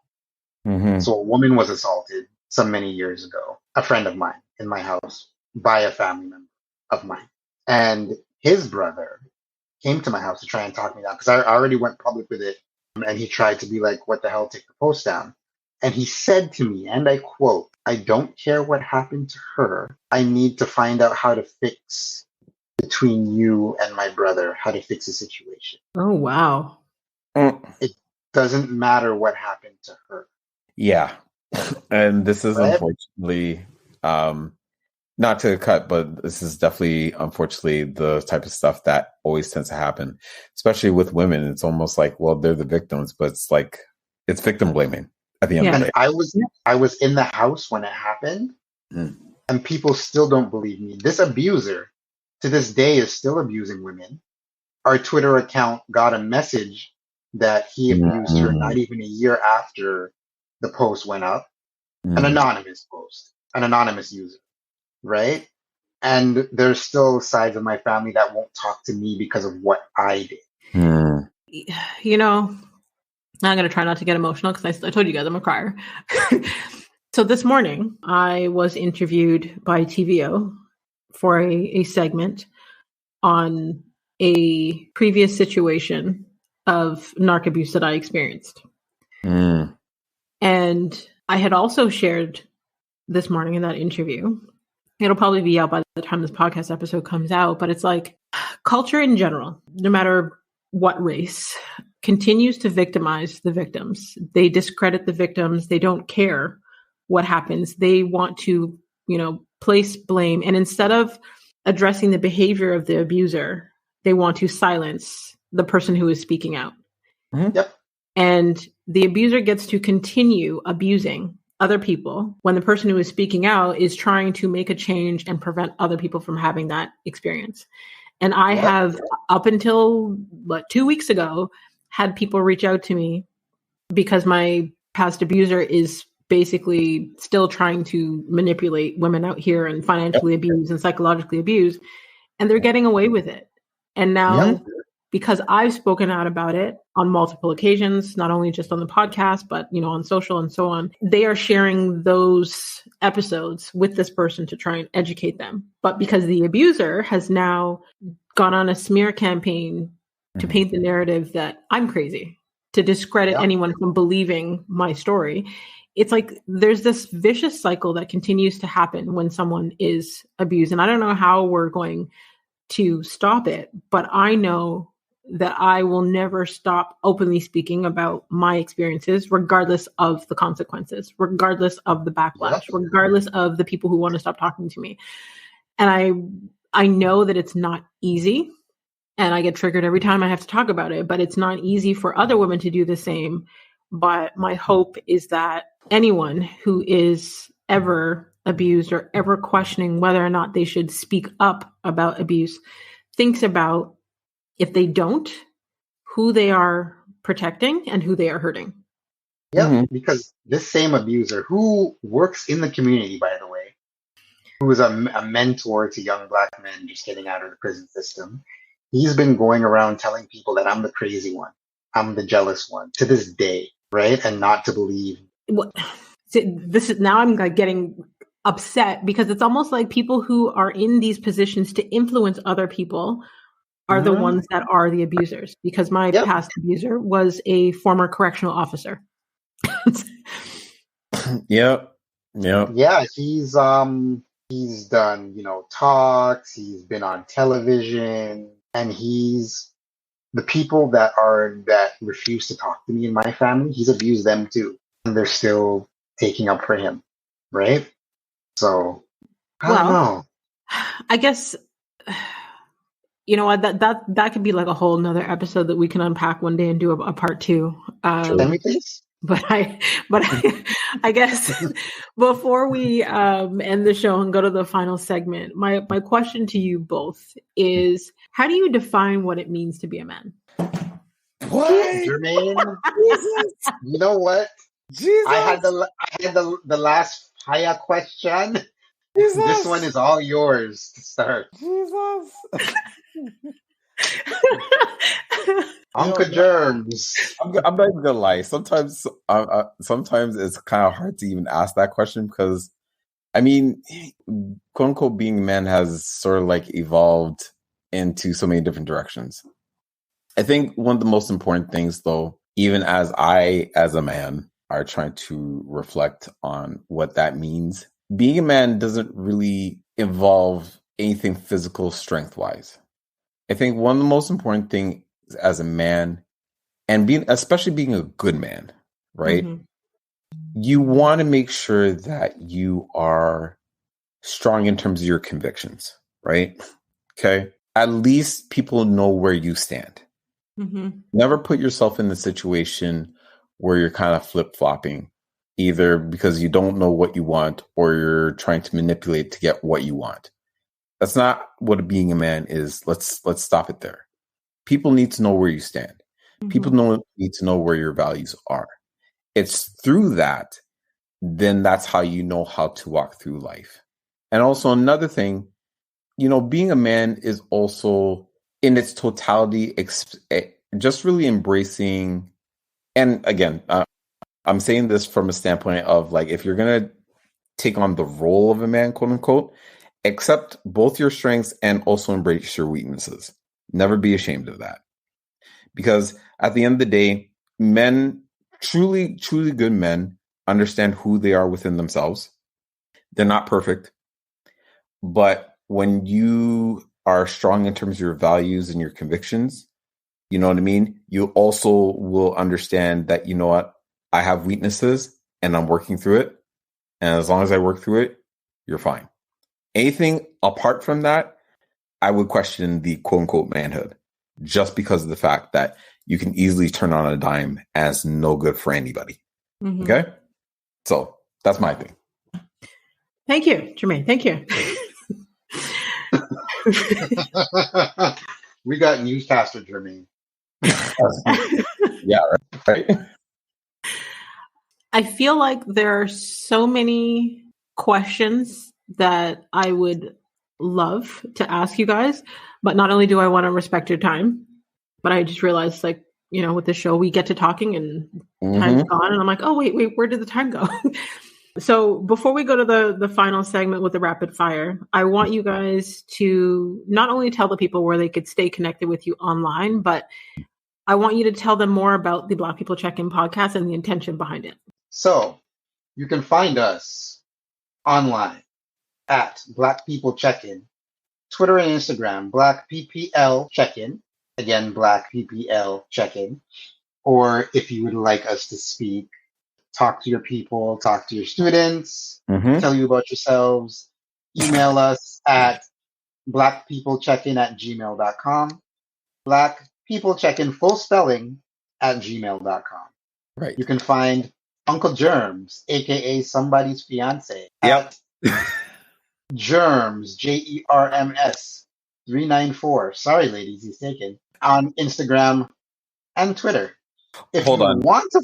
Speaker 2: Mm-hmm.
Speaker 3: So a woman was assaulted some many years ago, a friend of mine in my house by a family member of mine. And his brother came to my house to try and talk me down because I already went public with it. And he tried to be like, what the hell, take the post down. And he said to me, and I quote, "I don't care what happened to her. I need to find out how to fix between you and my brother, how to fix the situation.
Speaker 1: Oh, wow.
Speaker 3: It doesn't matter what happened to her."
Speaker 2: Yeah. And this is
Speaker 3: Right?
Speaker 2: unfortunately, not to cut, but this is definitely, unfortunately, the type of stuff that always tends to happen, especially with women. It's almost like, well, they're the victims, but it's like, it's victim blaming at the end of the
Speaker 3: And
Speaker 2: day.
Speaker 3: I was in the house when it happened, and people still don't believe me. This abuser to this day is still abusing women. Our Twitter account got a message that he abused her not even a year after the post went up. An anonymous post, an anonymous user, right? And there's still sides of my family that won't talk to me because of what I did.
Speaker 1: You know, I'm going to try not to get emotional because I told you guys I'm a crier. So this morning, I was interviewed by TVO for a segment on a previous situation of narc abuse that I experienced. And I had also shared this morning in that interview. It'll probably be out by the time this podcast episode comes out, but it's like culture in general, no matter what race, continues to victimize the victims. They discredit the victims. They don't care what happens. They want to, place blame. And instead of addressing the behavior of the abuser, they want to silence the person who is speaking out.
Speaker 3: Yep.
Speaker 1: And the abuser gets to continue abusing other people when the person who is speaking out is trying to make a change and prevent other people from having that experience. And I have, up until 2 weeks ago, had people reach out to me because my past abuser is basically still trying to manipulate women out here and financially abuse and psychologically abuse. And they're getting away with it. And now, because I've spoken out about it on multiple occasions, not only just on the podcast, but, on social and so on, they are sharing those episodes with this person to try and educate them. But because the abuser has now gone on a smear campaign to paint the narrative that I'm crazy, to discredit anyone from believing my story, it's like there's this vicious cycle that continues to happen when someone is abused. And I don't know how we're going to stop it, but I know that I will never stop openly speaking about my experiences, regardless of the consequences, regardless of the backlash, regardless of the people who want to stop talking to me. And I know that it's not easy, and I get triggered every time I have to talk about it, but it's not easy for other women to do the same. But my hope is that anyone who is ever abused or ever questioning whether or not they should speak up about abuse thinks about, if they don't, who they are protecting and who they are hurting.
Speaker 3: Yeah, because this same abuser, who works in the community, by the way, who is a mentor to young Black men just getting out of the prison system, he's been going around telling people that I'm the crazy one, I'm the jealous one, to this day, right? And not to believe.
Speaker 1: This is now I'm getting upset because it's almost like people who are in these positions to influence other people are the ones that are the abusers, because my past abuser was a former correctional officer.
Speaker 3: Yeah, he's done, talks, he's been on television, and he's the people that refuse to talk to me in my family, he's abused them too. And they're still taking up for him, right? So I don't know.
Speaker 1: I guess you know what, that could be like a whole nother episode that we can unpack one day and do a part 2.
Speaker 3: Can we please?
Speaker 1: But I guess before we end the show and go to the final segment, my question to you both is, how do you define what it means to be a man?
Speaker 2: What?
Speaker 3: Jermaine, you know what?
Speaker 2: Jesus.
Speaker 3: I had the last higher question, This one
Speaker 2: Jesus.
Speaker 3: is all yours to start.
Speaker 2: Jesus.
Speaker 3: Uncle Germs.
Speaker 2: I'm not even gonna lie. Sometimes it's kind of hard to even ask that question because, I mean, quote unquote, being a man has sort of like evolved into so many different directions. I think one of the most important things, though, even as a man, are trying to reflect on what that means. Being a man doesn't really involve anything physical strength-wise. I think one of the most important things as a man, and especially being a good man, right? Mm-hmm. You want to make sure that you are strong in terms of your convictions, right? Okay. At least people know where you stand. Mm-hmm. Never put yourself in the situation where you're kind of flip-flopping, either because you don't know what you want or you're trying to manipulate to get what you want. That's not what being a man is. Let's stop it there. People need to know where you stand. Mm-hmm. People need to know where your values are. It's through that, then that's how you know how to walk through life. And also another thing, being a man is also in its totality, just really embracing. And again, I'm saying this from a standpoint of like, if you're going to take on the role of a man, quote unquote, accept both your strengths and also embrace your weaknesses. Never be ashamed of that. Because at the end of the day, men, truly, truly good men, understand who they are within themselves. They're not perfect. But when you are strong in terms of your values and your convictions, you know what I mean? You also will understand that, you know what? I have weaknesses and I'm working through it. And as long as I work through it, you're fine. Anything apart from that, I would question the quote unquote manhood just because of the fact that you can easily turn on a dime as no good for anybody. Mm-hmm. Okay? So that's my thing.
Speaker 1: Thank you, Jermaine. Thank you.
Speaker 3: We got newscaster Jermaine.
Speaker 2: Yeah, right.
Speaker 1: I feel like there are so many questions that I would love to ask you guys, but not only do I want to respect your time, but I just realized, like, with the show, we get to talking and time's gone, and I'm like, oh, wait, where did the time go? So before we go to the final segment with the rapid fire, I want you guys to not only tell the people where they could stay connected with you online, but I want you to tell them more about the Black People Check-In podcast and the intention behind it.
Speaker 3: So you can find us online at Black People Check-In, Twitter and Instagram, Black PPL Check-In, again, Black PPL Check-In, or if you would like us to speak, talk to your people, talk to your students, tell you about yourselves, email us at blackpeoplecheck-in@gmail.com, blackpeoplecheck-in full spelling @gmail.com.
Speaker 2: Right.
Speaker 3: You can find Uncle Germs, aka somebody's fiance, at Germs, Jerms 394. Sorry, ladies, he's taken, on Instagram and Twitter.
Speaker 2: Hold on.
Speaker 3: Want to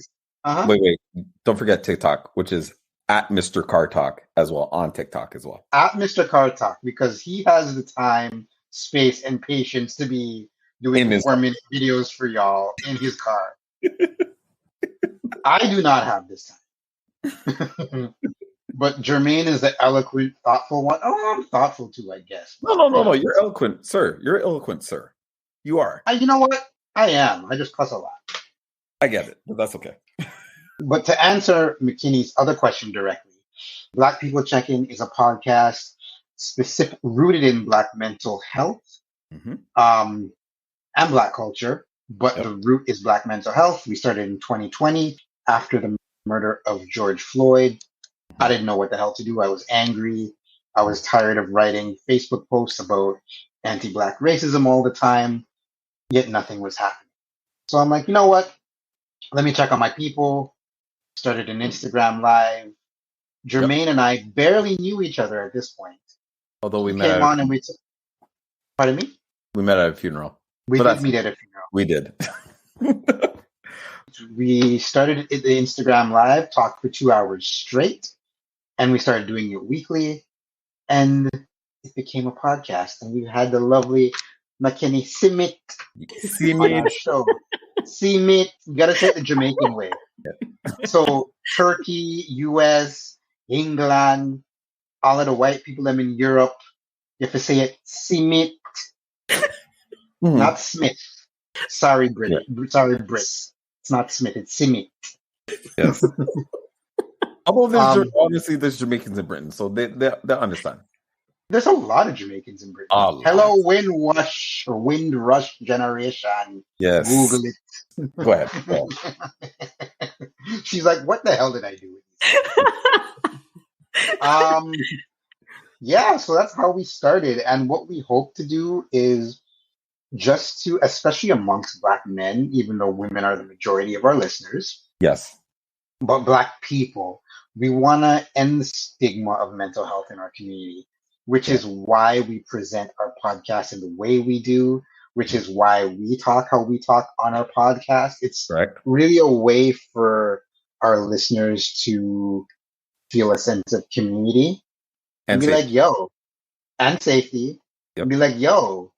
Speaker 2: Wait. Don't forget TikTok, which is at Mr. Car Talk as well, on TikTok as well.
Speaker 3: At Mr. Car Talk, because he has the time, space, and patience to be doing 4-minute videos for y'all in his car. I do not have this time. But Jermaine is the eloquent, thoughtful one. Oh, I'm thoughtful too, I guess.
Speaker 2: No. You're eloquent, sir. You're eloquent, sir. You are.
Speaker 3: You know what? I am. I just cuss a lot.
Speaker 2: I get it, but that's okay.
Speaker 3: But to answer McKinney's other question directly, Black People Check-In is a podcast rooted in Black mental health and Black culture, but the root is Black mental health. We started in 2020 after the murder of George Floyd. I didn't know what the hell to do. I was angry. I was tired of writing Facebook posts about anti-Black racism all the time, yet nothing was happening. So I'm like, you know what? Let me check on my people. Started an Instagram live. Jermaine and I barely knew each other at this point.
Speaker 2: Although we
Speaker 3: came on and we pardon me?
Speaker 2: We met at a funeral.
Speaker 3: We did meet at a funeral.
Speaker 2: We did.
Speaker 3: We started the Instagram live, talked for 2 hours straight, and we started doing it weekly. and it became a podcast. And we had the lovely McKinney Simit on our show. Simit, you gotta say it the Jamaican way. So Turkey, US, England, all of the white people them in Europe, you have to say it Simit, not Smith. Sorry, Brit. Yeah. Sorry, Brits. It's not Smith. It's Simit.
Speaker 2: Yes. Although honestly, there's Jamaicans in Britain, so they understand.
Speaker 3: There's a lot of Jamaicans in Britain. Hello, Wind Rush generation.
Speaker 2: Yes.
Speaker 3: Google it.
Speaker 2: Go ahead.
Speaker 3: She's like, what the hell did I do? Yeah, so that's how we started. And what we hope to do is just to, especially amongst Black men, even though women are the majority of our listeners.
Speaker 2: Yes.
Speaker 3: But Black people, we want to end the stigma of mental health in our community, which is why we present our podcast in the way we do, which is why we talk how we talk on our podcast. It's really a way for our listeners to feel a sense of community and be like, yo, and safety. And be like, yo,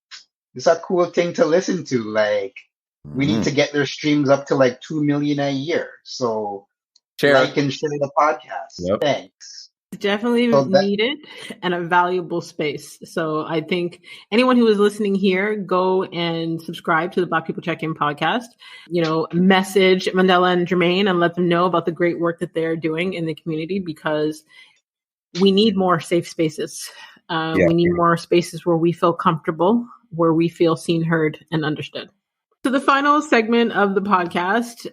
Speaker 3: this is a cool thing to listen to. Like, we need to get their streams up to like 2 million a year. So like and share the podcast. Thanks.
Speaker 1: Definitely needed and a valuable space. So I think anyone who is listening here, go and subscribe to the Black People Check-In podcast. Message Mandela and Jermaine and let them know about the great work that they're doing in the community, because we need more safe spaces. We need more spaces where we feel comfortable, where we feel seen, heard, and understood. So the final segment of the podcast,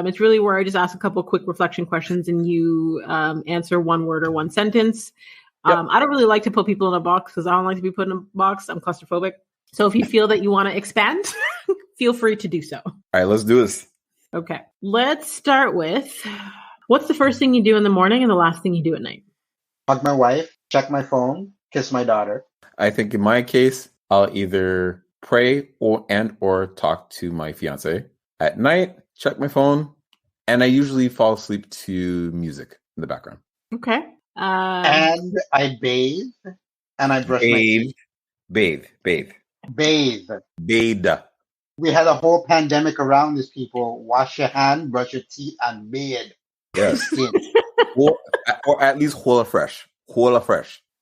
Speaker 1: it's really where I just ask a couple of quick reflection questions and you answer one word or one sentence. I don't really like to put people in a box because I don't like to be put in a box. I'm claustrophobic. So if you feel that you want to expand, feel free to do so.
Speaker 2: All right, let's do this.
Speaker 1: Okay. Let's start with, what's the first thing you do in the morning and the last thing you do at night?
Speaker 3: Hug my wife, check my phone, kiss my daughter.
Speaker 2: I think in my case, I'll either pray or talk to my fiance. At night, check my phone, and I usually fall asleep to music in the background.
Speaker 1: Okay.
Speaker 3: And I bathe, and I brush my teeth.
Speaker 2: Bathe.
Speaker 3: We had a whole pandemic around this, people. Wash your hand, brush your teeth, and bathe.
Speaker 2: Yes. or at least Hola Fresh.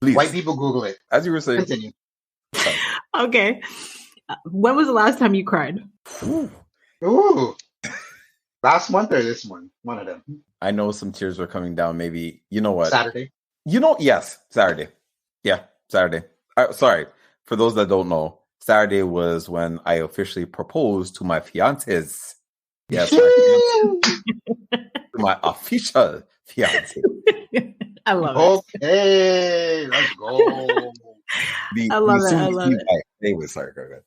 Speaker 2: Please.
Speaker 3: White people Google it.
Speaker 2: As you were saying.
Speaker 3: Continue.
Speaker 1: Okay. When was the last time you cried?
Speaker 3: Ooh. Last month or this month? One of them.
Speaker 2: I know some tears were coming down. Maybe, you know what?
Speaker 3: Saturday.
Speaker 2: Yes, Saturday. Yeah, Saturday. Sorry. For those that don't know, Saturday was when I officially proposed to my fiancés. Yes, my official fiancé.
Speaker 1: I love
Speaker 3: it. Okay, let's go.
Speaker 1: I love it.
Speaker 2: Anyway, sorry, go ahead.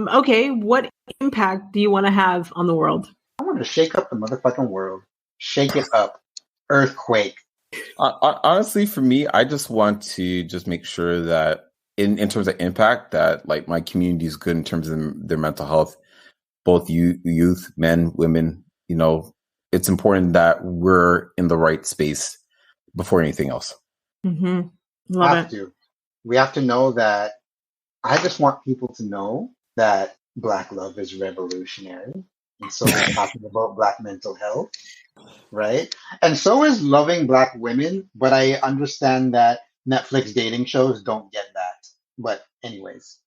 Speaker 1: Okay, what impact do you want to have on the world?
Speaker 3: I want to shake up the motherfucking world. Shake it up. Earthquake.
Speaker 2: Honestly, for me, I just want to just make sure that in terms of impact, that like my community is good in terms of their mental health, both youth, men, women. It's important that we're in the right space before anything else.
Speaker 1: Mm-hmm.
Speaker 3: We have to know that. I just want people to know that Black love is revolutionary. And so we're talking about Black mental health, right? And so is loving Black women. But I understand that Netflix dating shows don't get that. But anyways.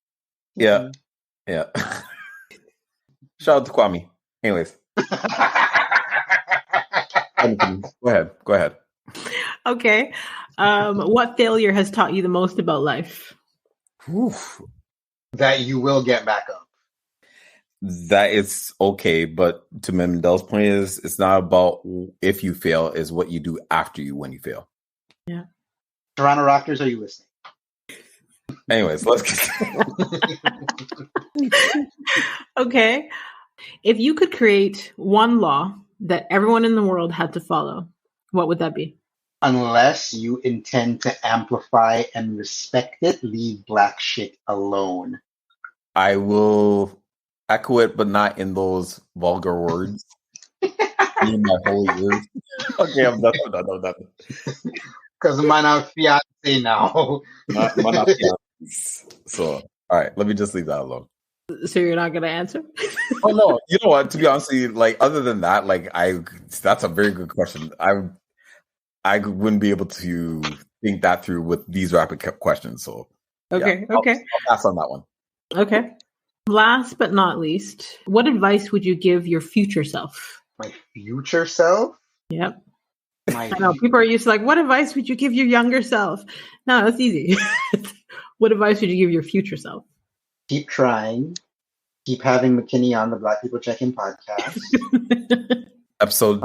Speaker 2: Yeah. Shout out to Kwame. Anyways. Go ahead.
Speaker 1: Okay. What failure has taught you the most about life?
Speaker 2: Oof.
Speaker 3: That you will get back up.
Speaker 2: That it's okay, but to Mandela's point is, it's not about if you fail, is what you do after when you fail.
Speaker 1: Yeah.
Speaker 3: Toronto Raptors, are you listening?
Speaker 2: Anyways, let's get
Speaker 1: Okay. If you could create one law that everyone in the world had to follow, what would that be?
Speaker 3: Unless you intend to amplify and respect it, leave Black shit alone.
Speaker 2: I will echo it, but not in those vulgar words. In my holy words. Okay, I'm done.
Speaker 3: Because mine are fiance now.
Speaker 2: Mine are fiancés. So, all right, let me just leave that alone.
Speaker 1: So you're not going to answer?
Speaker 2: Oh no, you know what? To be honest, with you, like other than that, that's a very good question. I wouldn't be able to think that through with these rapid questions. So
Speaker 1: okay.
Speaker 2: I'll pass on that one.
Speaker 1: Okay. Last but not least, what advice would you give your future self?
Speaker 3: My future self?
Speaker 1: Yep. I know people are used to what advice would you give your younger self? No, that's easy. What advice would you give your future self?
Speaker 3: Keep trying. Keep having McKinney on the Black People Check-In podcast.
Speaker 2: Episode.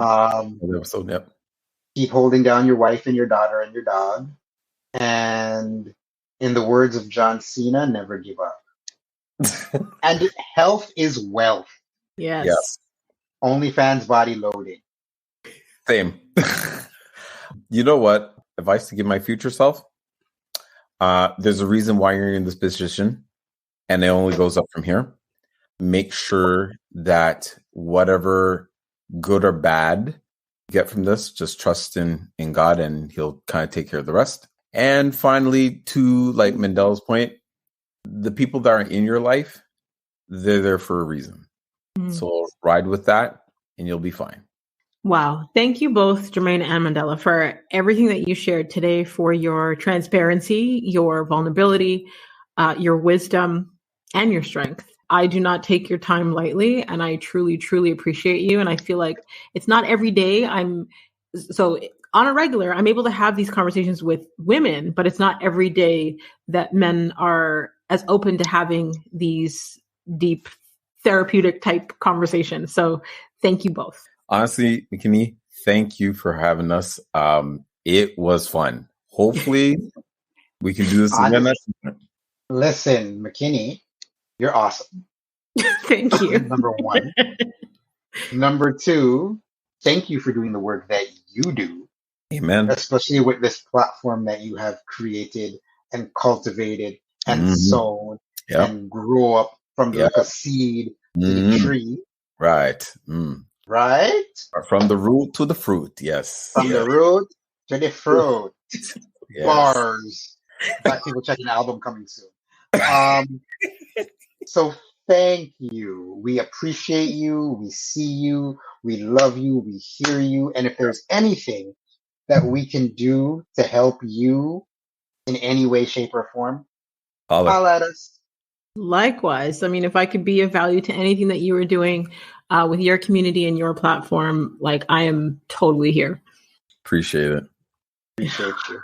Speaker 2: Yep.
Speaker 3: Keep holding down your wife and your daughter and your dog. And in the words of John Cena, never give up. And health is wealth.
Speaker 1: Yes.
Speaker 3: OnlyFans body loading.
Speaker 2: Same. You know what? Advice to give my future self? There's a reason why you're in this position, and it only goes up from here. Make sure that whatever good or bad you get from this, just trust in God, and He'll kind of take care of the rest. And finally, to Mandela's point, the people that are in your life, they're there for a reason. So ride with that, and you'll be fine.
Speaker 1: Wow. Thank you both, Jermaine and Mandela, for everything that you shared today, for your transparency, your vulnerability, your wisdom, and your strength. I do not take your time lightly, and I truly, truly appreciate you. And I feel like it's not every day on a regular, I'm able to have these conversations with women, but it's not every day that men are as open to having these deep therapeutic type conversations. So thank you both.
Speaker 2: Honestly, McKinney, thank you for having us. It was fun. Hopefully we can do this again.
Speaker 3: Listen, McKinney, you're awesome.
Speaker 1: Thank you.
Speaker 3: Number one. Number two, thank you for doing the work that you do.
Speaker 2: Amen.
Speaker 3: Especially with this platform that you have created and cultivated and sown and grew up from a seed to the tree.
Speaker 2: Right.
Speaker 3: Right?
Speaker 2: From the root to the fruit, yes.
Speaker 3: From the root to the fruit.
Speaker 2: Yes.
Speaker 3: Bars. Black People Checking album coming soon. So thank you. We appreciate you. We see you. We love you. We hear you. And if there's anything that we can do to help you in any way, shape, or form, holler at us.
Speaker 1: Likewise. I mean, if I could be of value to anything that you are doing with your community and your platform, I am totally here.
Speaker 2: Appreciate it.
Speaker 3: Appreciate you.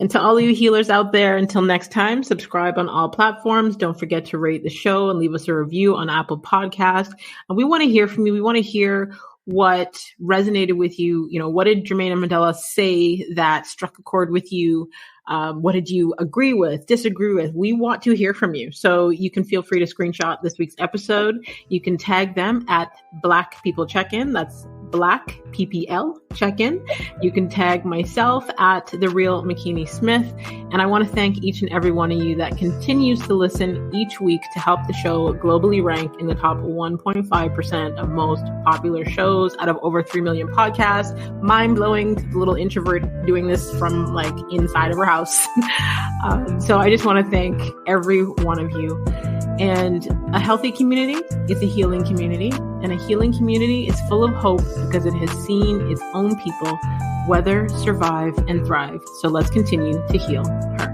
Speaker 1: And to all of you healers out there, until next time, subscribe on all platforms. Don't forget to rate the show and leave us a review on Apple Podcasts. And we want to hear from you. We want to hear what resonated with you. What did Jermaine and Mandela say that struck a chord with you? What did you agree with, disagree with? We want to hear from you. So you can feel free to screenshot this week's episode. You can tag them at Black People Check-In. That's Black PPL Check-In. You can tag myself at The Real McKinney Smith. And I want to thank each and every one of you that continues to listen each week to help the show globally rank in the top 1.5% of most popular shows out of over 3 million podcasts. Mind-blowing, the little introvert doing this from inside of her house. So I just want to thank every one of you. And a healthy community is a healing community, and a healing community is full of hope because it has seen its own people weather, survive, and thrive. So let's continue to heal her.